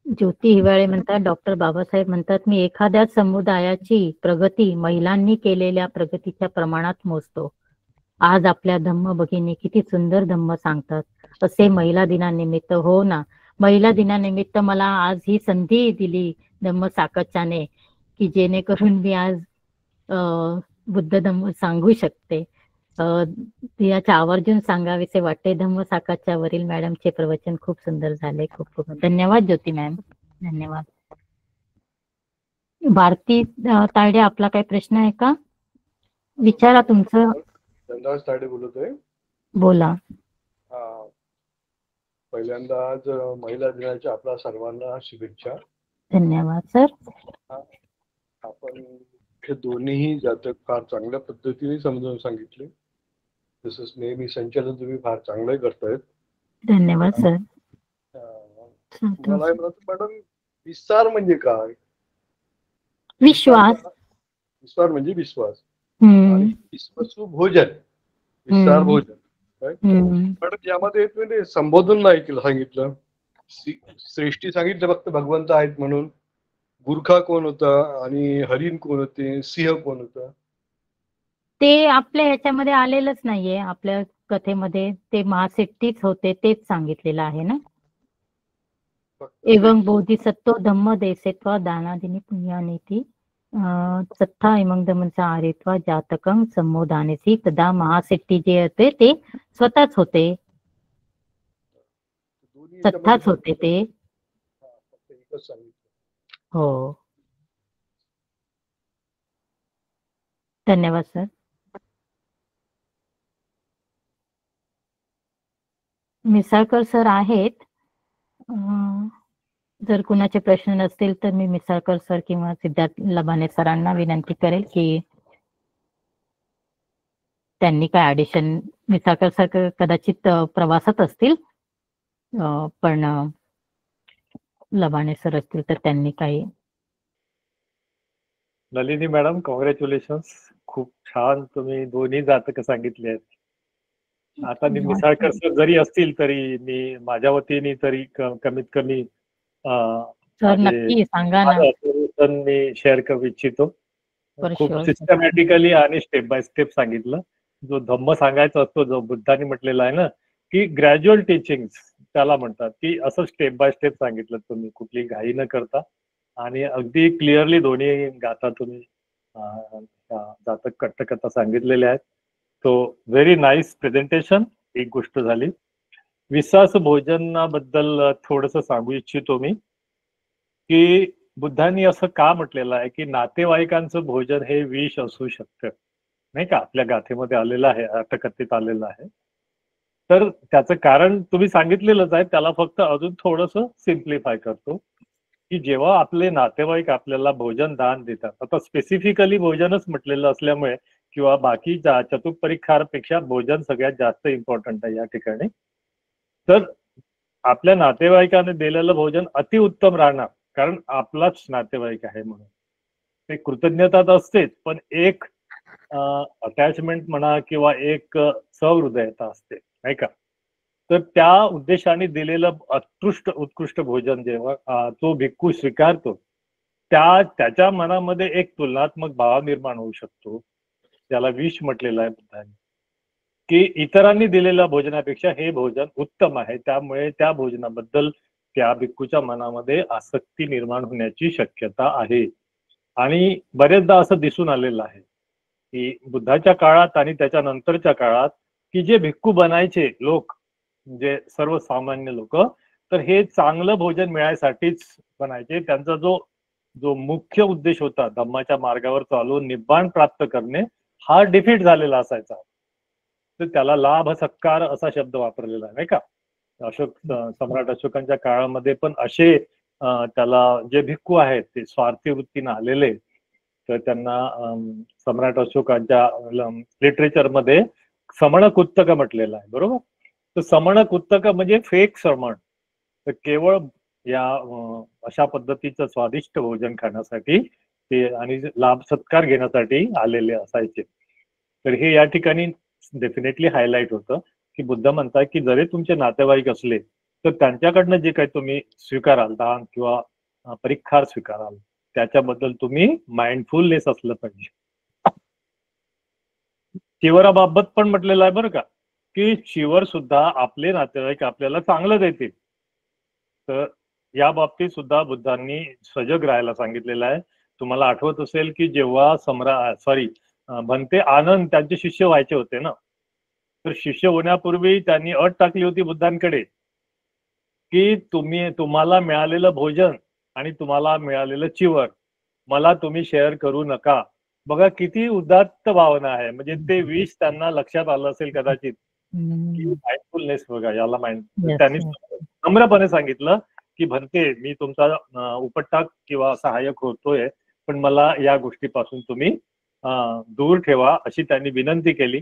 ज्योती हिवाळे म्हणतात, डॉक्टर बाबासाहेब म्हणतात, मी एखाद्या समुदायाची प्रगती महिलांनी केलेल्या प्रगतीच्या प्रमाणात मोजतो. आज आपल्या धम्म भगिनी किती सुंदर धम्म सांगतात, असे महिला दिनानिमित्त. हो ना, महिला दिनानिमित्त मला आज ही संधी दिली धम्म साकच्याने की जेणेकरून मी आज बुद्ध धम्म सांगू शकते. याच्या आवर्जून सांगावेसे वाटते. धम्म साकाच्या वरील मॅडमचे प्रवचन खूप सुंदर झाले. खूप खूप धन्यवाद ज्योती मॅम, धन्यवाद. भारती तायडे, आपला काही प्रश्न आहे का? विचारा तुमचं. चंद्रहास तायडे बोलतोय. बोला. पहिल्यांदा आज महिला दिनाच्या आपल्या सर्वांना शुभेच्छा. धन्यवाद सर. आपण हे दोन्ही जातक फार चांगल्या पद्धतीने समजावून सांगितले. तसंच नेहमी संचालन तुम्ही फार चांगलं करतायत. धन्यवाद सर. मला मॅडम, विस्तार म्हणजे काय? विश्वास. विस्तार म्हणजे विश्वास. विश्वासू भोजन, विस्तार भोजन. मॅडम यामध्ये म्हणजे संबोधन नाही केलं, सांगितलं सृष्टी सांगितलं फक्त भगवंत आहेत म्हणून. गुरखा कोण होता आणि हरिण कोण होते, सिंह कोण होता, ते आपल्या ह्याच्यामध्ये आलेलंच नाहीये. आपल्या कथेमध्ये ते महासिद्धीच होते, तेच सांगितलेलं आहे ना. एवं बोधिसत्व धम्म देसेत्वा दानादिनी पुण्यानीती सत्ता इमंग धम्मचा आरेत्वा जातकं संमोदानेसी. तदा महासिद्धी जे होते ते स्वतःच होते, सत्ताच होते ते. हो. धन्यवाद सर. मिसाळकर सर आहेत. जर कुणाचे प्रश्न नसतील तर मी मिसाळकर सर किंवा सिद्धार्थ लबाने सरांना विनंती करेल की त्यांनी काय ऍडिशन. मिसाळकर सर कदाचित प्रवासात असतील, पण लबाने सर असतील तर त्यांनी काही. Nalini madam, congratulations. खूप छान तुम्ही दोन्ही जातक सांगितले आहेत. आता मी मिसाळकर सर जरी असतील तरी मी माझ्या वतीने तरी कमीत कमी नक्की सांगा ना. मी शेअर करू इच्छितो. खूप सिस्टमॅटिकली आणि स्टेप बाय स्टेप सांगितलं. जो धम्म सांगायचा असतो, जो बुद्धाने म्हटलेला आहे ना की ग्रॅज्युअल टीचिंग त्याला म्हणतात, की असं स्टेप बाय स्टेप सांगितलं तुम्ही, कुठली घाई न करता. आणि अगदी क्लिअरली दोन्ही गाथा तुम्ही जातक कट्टकथा सांगितलेले आहेत. तो व्हेरी नाईस प्रेझेंटेशन. एक गोष्ट झाली. विश्वास भोजनाबद्दल थोडस सांगू इच्छितो मी, की बुद्धांनी असं का म्हटलेलं आहे की नातेवाईकांचं भोजन हे विष असू शकतं, नाही का. आपल्या गाथेमध्ये आलेलं आहे, अर्थकथेत आलेलं आहे. तर त्याचं कारण तुम्ही सांगितलेलंच आहे, त्याला फक्त अजून थोडस सिम्प्लिफाय करतो, की जेव्हा आपले नातेवाईक आपल्याला भोजन दान देतात, आता स्पेसिफिकली भोजनच म्हटलेलं असल्यामुळे किंवा बाकी चतुपरिखारपेक्षा भोजन सगळ्यात जास्त इम्पॉर्टंट आहे या ठिकाणी. तर आपल्या नातेवाईकाने दिलेलं भोजन अतिउत्तम राहणार, कारण आपलाच नातेवाईक आहे म्हणून. ते कृतज्ञता तर असतेच, पण एक अटॅचमेंट म्हणा किंवा एक सहृदयता असते, नाही का. तर त्या उद्देशाने दिलेलं उत्कृष्ट भोजन जेव्हा तो भिक्खू स्वीकारतो, त्याच्या मनामध्ये एक तुलनात्मक भाव निर्माण होऊ शकतो. त्याला विष म्हटलेलं आहे बुद्धाने, की इतरांनी दिलेल्या भोजनापेक्षा हे भोजन उत्तम आहे, त्यामुळे त्या भोजनाबद्दल त्या भिक्खूच्या मनामध्ये आसक्ती निर्माण होण्याची शक्यता आहे. आणि बरेचदा असं दिसून आलेलं आहे की बुद्धाच्या काळात आणि त्याच्या नंतरच्या काळात की जे भिक्खू बनायचे लोक, म्हणजे सर्वसामान्य लोक, तर हे चांगलं भोजन मिळायसाठीच बनायचे. त्यांचा जो मुख्य उद्देश होता धम्माच्या मार्गावर चालून निब्बाण प्राप्त करणे, हा डिफीट झालेला असायचा. तर त्याला लाभ सत्कार असा शब्द वापरलेला आहे, नाही का. सम्राट अशोकांच्या काळामध्ये पण असे त्याला जे भिक्खू आहेत ते स्वार्थी वृत्तीने आलेले, तर त्यांना सम्राट अशोकांच्या लिटरेचरमध्ये समणक उत्तक म्हटलेलं आहे, बरोबर. तर समणक उत्तक म्हणजे फेक श्रमण. तर केवळ या अशा पद्धतीचं स्वादिष्ट भोजन खाण्यासाठी ते आणि लाभ सत्कार घेण्यासाठी आलेले असायचे. तर हे या ठिकाणी डेफिनेटली हायलाइट होतं की बुद्ध म्हणतात की जरी तुमचे नातेवाईक असले तर त्यांच्याकडनं जे काही तुम्ही स्वीकाराल, दान किंवा परिखार स्वीकाराल, त्याच्याबद्दल तुम्ही माइंडफुलनेस असलं पाहिजे. चिवराबाबत पण म्हटलेलं आहे बरं का, की चिवर सुद्धा आपले नातेवाईक आपल्याला चांगलं देतील. तर या बाबतीत सुद्धा बुद्धांनी सजग राहायला सांगितलेलं आहे. तुम्हाला आठवत असेल की जेव्हा भंते आनंद त्यांचे शिष्य व्हायचे होते ना, तर शिष्य होण्यापूर्वी त्यांनी अट टाकली होती बुद्धांकडे की तुम्हाला मिळालेलं भोजन आणि तुम्हाला मिळालेलं चिवर मला तुम्ही शेअर करू नका. बघा किती उदात्त भावना आहे. म्हणजे ते विष त्यांना लक्षात आलं असेल कदाचित. माइंडफुलनेस बघा याला त्यांनी नम्रपणे सांगितलं की भंते, मी तुमचा उपटाक किंवा सहाय्यक होतोय, पण मला या गोष्टीपासून तुम्ही दूर ठेवा अशी त्यांनी विनंती केली.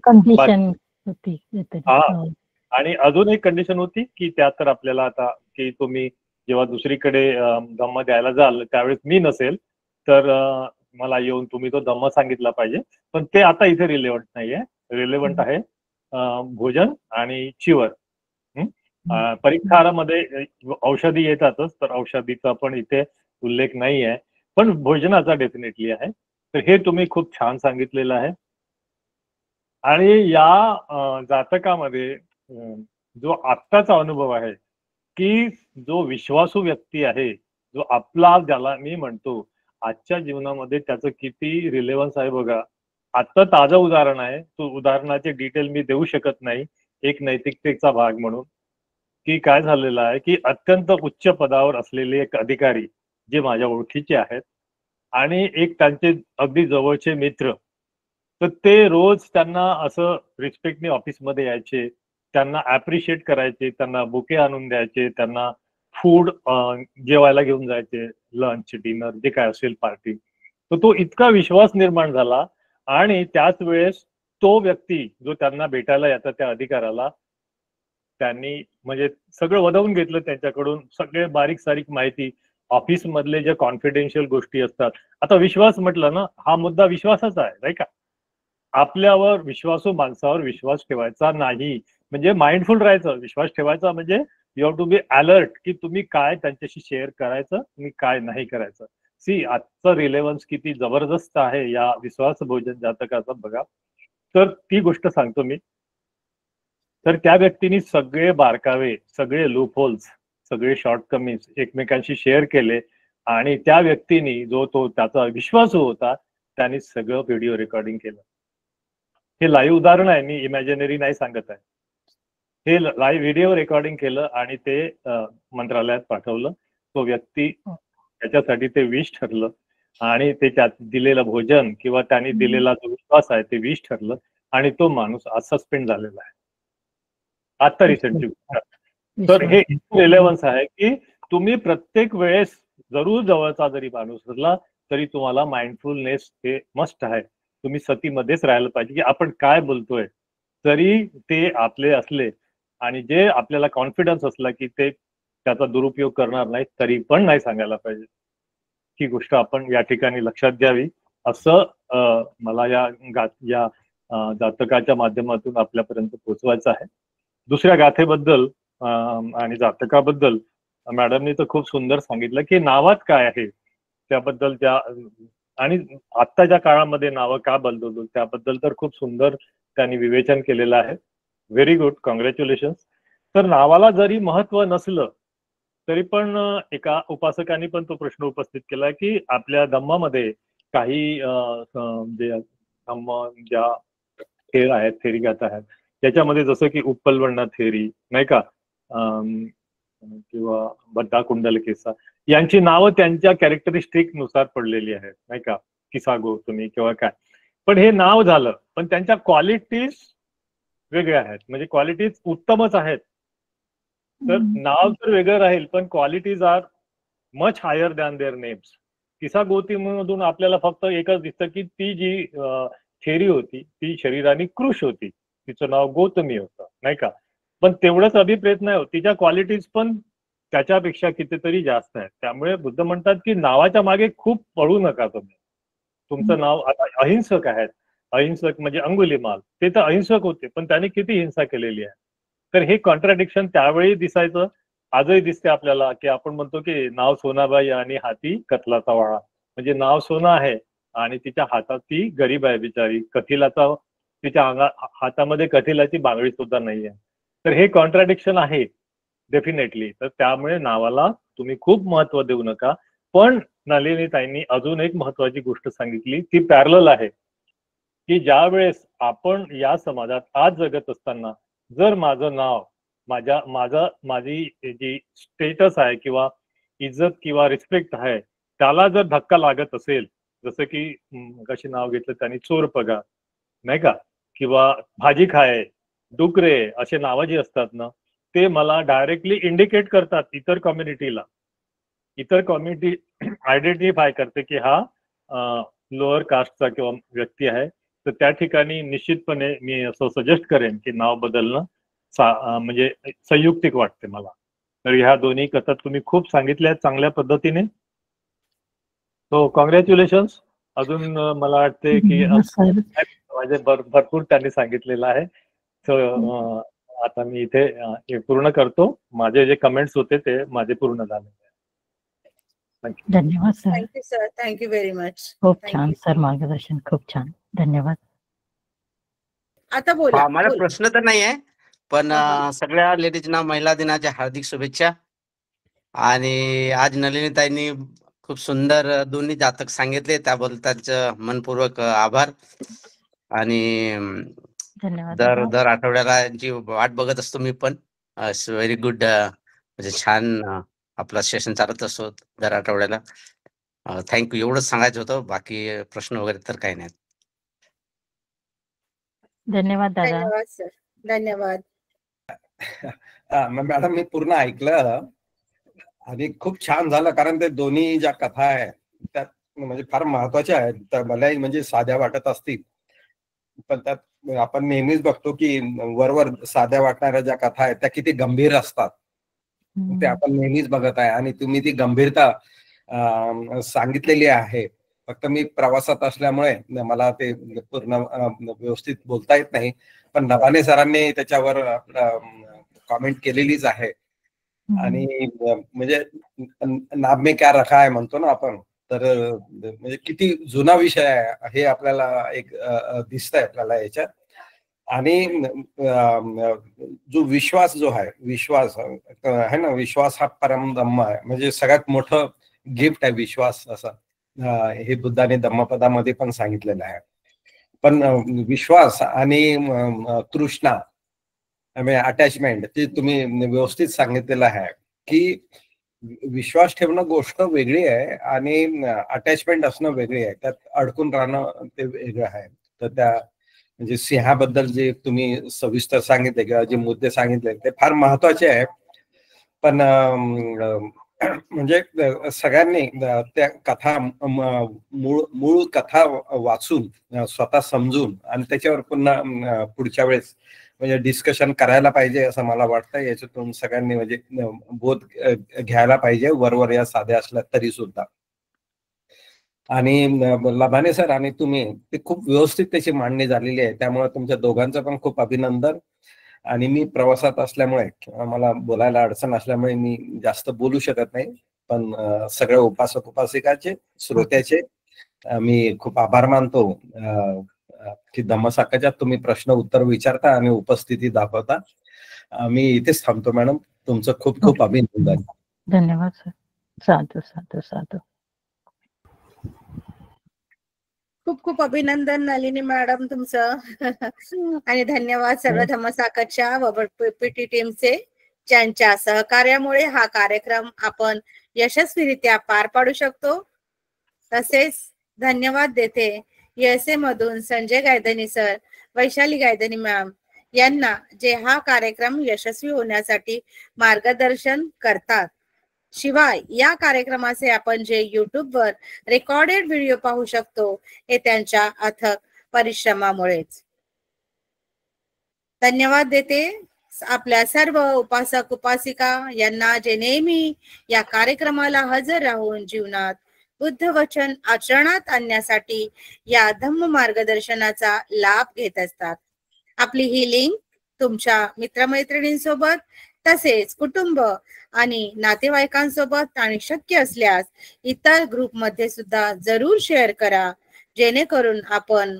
आणि अजून एक कंडिशन होती की त्यात तर आपल्याला आता की तुम्ही जेव्हा दुसरीकडे धम्म द्यायला जाल त्यावेळेस मी नसेल तर मला येऊन तुम्ही तो धम्म सांगितला पाहिजे. पण ते आता इथे रिलेव्हंट नाहीये. रिलेव्हंट आहे भोजन आणि चिवर. परिखारामध्ये औषधी येतातच, तर औषधीचा पण इथे उल्लेख नाही आहे, पण भोजनाचा डेफिनेटली आहे. तर हे तुम्ही खूप छान सांगितलेलं आहे. आणि या जातकामध्ये जो आत्ताचा अनुभव आहे की जो विश्वासू व्यक्ती आहे, जो आपला, ज्याला मी म्हणतो आजच्या जीवनामध्ये त्याचं किती रिलेव्हन्स आहे बघा. आत्ता ताजं उदाहरण आहे, तो उदाहरणाचे डिटेल मी देऊ शकत नाही एक नैतिकतेचा भाग म्हणून, की काय झालेलं आहे की अत्यंत उच्च पदावर असलेले एक अधिकारी जे माझ्या ओळखीचे आहेत आणि एक त्यांचे अगदी जवळचे मित्र तर ते रोज त्यांना असं रिस्पेक्टने ऑफिसमध्ये यायचे, त्यांना ऍप्रिशिएट करायचे, त्यांना बुके आणून द्यायचे, त्यांना फूड जेवायला घेऊन जायचे, लंच डिनर जे काय असेल पार्टी. तर तो इतका विश्वास निर्माण झाला आणि त्याच वेळेस तो व्यक्ती जो त्यांना भेटायला येतात त्या अधिकाराला त्यांनी म्हणजे सगळं वदवून घेतलं त्यांच्याकडून, सगळे बारीक सारीक माहिती, ऑफिस मधले जे कॉन्फिडेन्शियल गोष्टी असतात. आता विश्वास म्हटलं ना, हा मुद्दा विश्वासाचा आहे नाही का. आपल्यावर विश्वासू माणसावर विश्वास ठेवायचा नाही, म्हणजे माइंडफुल राहायचं. विश्वास ठेवायचा म्हणजे you have to be alert की तुम्ही काय त्यांच्याशी शेअर करायचं, तुम्ही काय नाही करायचं. सी आजचं रिलेव्हन्स किती जबरदस्त आहे या विश्वास भोजन जातकाचा बघा. तर ती गोष्ट सांगतो मी. तर त्या व्यक्तीने सगळे बारकावे, सगळे लूपहोल्स, सगळे शॉर्टकमिंग्स एकमेकांशी शेअर केले आणि त्या व्यक्तीने जो तो त्याचा विश्वासू होता त्यांनी सगळं व्हिडिओ रेकॉर्डिंग केलं. हे लाईव्ह उदाहरण आहे, मी इमॅजिनरी नाही सांगत आहे. हे लाईव्ह व्हिडिओ रेकॉर्डिंग केलं आणि ते मंत्रालयात पाठवलं. तो व्यक्ती त्याच्यासाठी ते विष ठरलं आणि ते त्यात दिलेलं भोजन किंवा त्यांनी दिलेला जो विश्वास आहे ते विष ठरलं आणि तो माणूस आज सस्पेंड झालेला आहे. आता रिसेंटची गोष्ट. तर हे रिलेव्हन्स आहे की तुम्ही प्रत्येक वेळेस जरूर जवळचा जरी माणूस असला तरी तुम्हाला माइंडफुलनेस हे मस्ट आहे. तुम्ही सतीमध्येच राहायला पाहिजे की आपण काय बोलतोय तरी ते आपले असले आणि जे आपल्याला कॉन्फिडन्स असला की ते त्याचा दुरुपयोग करणार नाही तरी पण नाही सांगायला पाहिजे. ही गोष्ट आपण या ठिकाणी लक्षात घ्यावी असं मला या जातकाच्या माध्यमातून आपल्यापर्यंत पोहोचवायचं आहे. दुसऱ्या गाथेबद्दल आणि जातकाबद्दल मॅडमनी तर खूप सुंदर सांगितलं की नावात काय आहे त्याबद्दल, त्या आणि आत्ताच्या काळामध्ये नावं का बदलतो त्याबद्दल तर खूप सुंदर त्यांनी विवेचन केलेलं आहे. Very good, congratulation. तर नावाला जरी महत्व नसलं तरी पण एका उपासकाने पण तो प्रश्न उपस्थित केला की आपल्या धम्मामध्ये काही धम्म ज्या खेळ आहेत, थेरी गाथा आहेत, त्याच्यामध्ये जसं की उत्पलवर्णा थेरी नाही का, किंवा बद्धा कुंडलकेसा यांची नावं त्यांच्या कॅरेक्टरिस्टिक नुसार पडलेली आहेत नाही का, किसा गौतमी किंवा काय. पण हे नाव झालं पण त्यांच्या क्वालिटीज वेगळ्या आहेत, म्हणजे क्वालिटीज उत्तमच आहेत. तर नाव तर वेगळं राहील पण qualities are much higher than their names. Kisa Gautami मधून आपल्याला फक्त एकच दिसतं की ती जी थेरी होती ती शरीराने कृश होती, तिचं नाव गौतमी होतं नाही का. पण तेवढंच अभिप्रेत नाही होत, तिच्या क्वालिटीज पण त्याच्यापेक्षा कितीतरी जास्त आहेत. त्यामुळे बुद्ध म्हणतात की नावाच्या मागे खूप पळू नका तुम्ही. तुमचं नाव आता अहिंसक आहेत, अहिंसक म्हणजे अंगुलीमाल, ते तर अहिंसक होते पण त्याने किती हिंसा केलेली आहे. तर हे कॉन्ट्राडिक्शन त्यावेळी दिसायचं, आजही दिसते आपल्याला की आपण म्हणतो की नाव सोनाबाई आणि हाती कथलाचा वाळा, म्हणजे नाव सोनं आहे आणि तिच्या हातात ती गरीब आहे बिचारी, कथिलाचा तिच्या हातामध्ये कथिलाची बांगडी सुद्धा नाहीये. तर हे कॉन्ट्राडिक्शन आहे डेफिनेटली. तर त्यामुळे नावाला तुम्ही खूप महत्व देऊ नका. पण नलिनीताईंनी अजून एक महत्वाची गोष्ट सांगितली ती पॅरलल आहे की ज्या वेळेस आपण या समाजात आज जगत असताना जर माझं नाव माझी जी स्टेटस आहे किंवा इज्जत किंवा रिस्पेक्ट आहे त्याला जर धक्का लागत असेल, जसं की कशी नाव घेतलं त्यांनी चोर पगार नाही का, किंवा भाजी खाय, डुकरे असे नावं जी असतात ना ते मला डायरेक्टली इंडिकेट करतात इतर कम्युनिटीला. इतर कम्युनिटी आयडेंटिफाय करते की हा लोअर कास्टचा किंवा व्यक्ती आहे. तर त्या ठिकाणी निश्चितपणे मी असं सजेस्ट करेन की नाव बदलणं म्हणजे संयुक्तिक वाटते मला. तर ह्या दोन्ही कथा तुम्ही खूप सांगितल्या चांगल्या पद्धतीने. So congratulations. अजून मला वाटते की माझे भरपूर त्यांनी सांगितलेलं आहे. सो आता मी इथे पूर्ण करतो. माझे जे कमेंट्स होते ते माझे पूर्ण झाले. धन्यवाद sir. Thank you sir, thank you very much. खूप छान सर, मार्गदर्शन खूप छान, धन्यवाद. आता बोला. माझा प्रश्न तर नाही आहे पण सगळ्या लेडीजना महिला दिनाच्या हार्दिक शुभेच्छा. आणि आज नलिनीताईंनी खूप सुंदर दोन्ही जातक सांगितले त्याबद्दल त्यांचं मनपूर्वक आभार. आणि दर आठवड्याला जी वाट बघत असतो मी पण. व्हेरी गुड, म्हणजे छान आपला सेशन चालत असतो दर आठवड्याला. थँक्यू, एवढंच सांगायचं होतं, बाकी प्रश्न वगैरे तर काही नाही. धन्यवाद दादा. धन्यवाद सर. धन्यवाद. मॅडम मी पूर्ण ऐकलं आणि खूप छान झालं, कारण ते दोन्ही ज्या कथा आहेत त्यात म्हणजे फार महत्वाच्या आहेत. तर मलाही म्हणजे साध्या वाटत असतील, पण त्यात आपण नेहमीच बघतो की वरवर साध्या वाटणाऱ्या ज्या कथा आहेत त्या किती गंभीर असतात. ते आपण नेहमीच बघत आहे आणि तुम्ही ती गंभीरता सांगितलेली आहे. फक्त मी प्रवासात असल्यामुळे मला ते पूर्ण व्यवस्थित बोलता येत नाही, पण नभाने सरांनी त्याच्यावर कॉमेंट केलेलीच आहे. आणि म्हणजे नाम में क्या रखा है म्हणतो ना आपण, तर म्हणजे किती जुना विषय आहे हे आपल्याला एक दिसतंय आपल्याला याच्यात. आणि जो विश्वास जो आहे, विश्वास आहे ना, विश्वास हा परमधम्म आहे, म्हणजे सगळ्यात मोठं गिफ्ट आहे विश्वास, असं हे बुद्धाने धम्मपदामध्ये पण सांगितलेलं आहे. पण विश्वास आणि तृष्णा अटॅचमेंट ते तुम्ही व्यवस्थित सांगितलेलं आहे की विश्वास ठेवणं गोष्ट वेगळी आहे आणि अटॅचमेंट असणं वेगळी आहे. त्यात अडकून राहणं ते वेगळं आहे. तर त्या म्हणजे सिंहाबद्दल जे तुम्ही सविस्तर सांगितले किंवा जे मुद्दे सांगितले ते फार महत्वाचे आहे. पण म्हणजे सगळ्यांनी त्या कथा मूळ कथा वाचून स्वतः समजून आणि त्याच्यावर पुन्हा पुढच्या वेळेस म्हणजे डिस्कशन करायला पाहिजे असं मला वाटतं. याच्यातून सगळ्यांनी म्हणजे बोध घ्यायला पाहिजे, वरवर या साध्या असल्या तरी सुद्धा. आणि लभाने सर आणि तुम्ही ते खूप व्यवस्थित त्याची मांडणी झालेली आहे, त्यामुळे तुमच्या दोघांचं पण खूप अभिनंदन. आणि मी प्रवासात असल्यामुळे मला बोलायला अडचण असल्यामुळे मी जास्त बोलू शकत नाही, पण सगळ्या उपासक उपासिकाचे श्रोत्याचे मी खूप आभार मानतो की धम्मसाकाच्यात तुम्ही प्रश्न उत्तर विचारता आणि उपस्थिती दाखवता. मी इथेच थांबतो मॅडम. तुमचं खूप खूप अभिनंदन. धन्यवाद सर. साधू साधू साधू. खूप खूप अभिनंदन नलिनी मॅडम तुमचं. आणि धन्यवाद सर्व धम्मसाकाच्या व पीटी टीमचे, ज्यांच्या सहकार्यामुळे हा कार्यक्रम आपण यशस्वीरित्या पार पाडू शकतो. तसेच धन्यवाद देते USA मधून संजय गायधनी सर, वैशाली गायधनी मॅम यांना, जे हा कार्यक्रम यशस्वी होण्यासाठी मार्गदर्शन करतात. शिवाय या कार्यक्रमाचे आपण जे YouTube-वर रेकॉर्डेड व्हिडिओ पाहू शकतो हे त्यांच्या अथक परिश्रमामुळेच. धन्यवाद देते आपल्या सर्व उपासक उपासिका यांना, जे नेहमी या कार्यक्रमाला हजर राहून जीवनात बुद्ध वचन आचरणात आणण्यासाठी या धम्म मार्गदर्शनाचा लाभ घेत असतात. आपली ही लिंक तुमच्या मित्रमैत्रिणींसोबत तसेच कुटुंब आणि नातेवाईकांसोबत आणि शक्य असल्यास इतर ग्रुपमध्ये सुद्धा जरूर शेअर करा, जेणेकरून आपण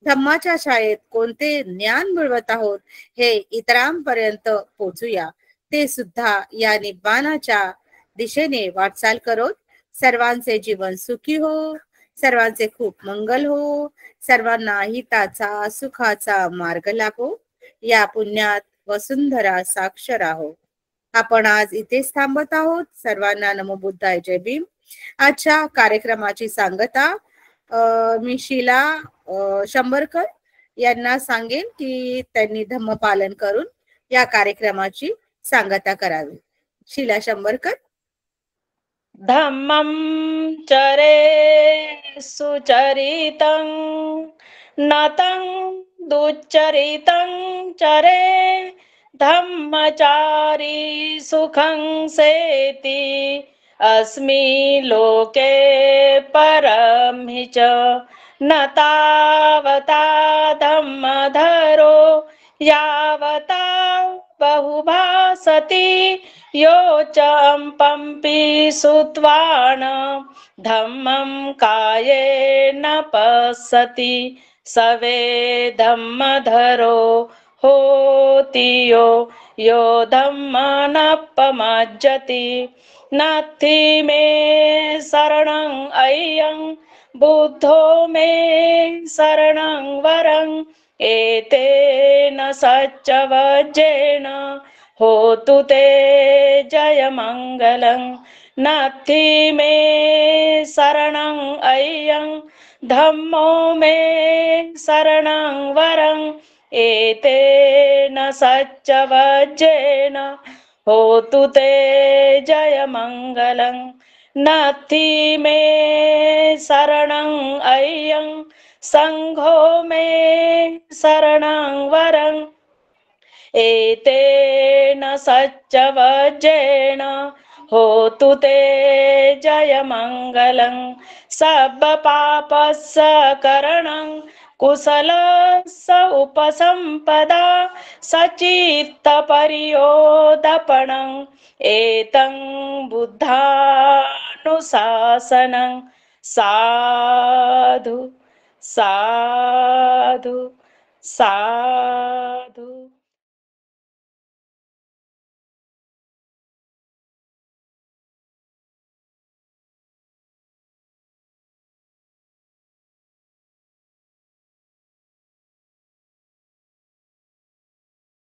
धम्माच्या शाळेत कोणते ज्ञान मिळवत आहोत हे इतरांपर्यंत पोहोचूया. ते सुद्धा या निब्बाणाच्या दिशेने वाटचाल करोत. सर्वांचे जीवन सुखी हो, सर्वांचे खूप मंगल हो, सर्वांना हिताचा सुखाचा मार्ग लाभो, या पुण्यात वसुंधरा साक्षर आहो. आपण आज इथेच थांबत आहोत. सर्वांना नमो बुद्धाय, जय भीम. आजच्या कार्यक्रमाची सांगता मी शीला शंभरकर यांना सांगेन की त्यांनी धम्म पालन करून या कार्यक्रमाची सांगता करावी. शीला शंभरकर. धम्मं चरे सुचरितं नतं दुच्चरितं चरे धम्मचारी सुखं सेति अस्मि लोके परं हि च न तावता धम्मधरो यावता बहुभासति यो चम्पम्पि सुत्वान धम्मं कायेन पश्यति सवे धम्मधरो होति यो धम्मनपमज्जति नत्थि मे शरणं अय्यं बुद्धो मे शरणं वरं एतेन सच्चवज्जेन होतु ते जयमङ्गलं नत्थि मे शरणं अय्यं धम्मो मे शरणं वरं एतेन सच्चवज्जेन होतु ते जयमङ्गलं नत्थि मे शरणं अय्यं संघो मे शरणं वरं एतेन सच्चवज्जेन होतु ते जयमङ्गलं सब्बपापस्य करणं कुशलस्य उपसम्पदा सचित्तपर्योदपणम् एतं बुद्धानुशासनं साधु साधु साधु।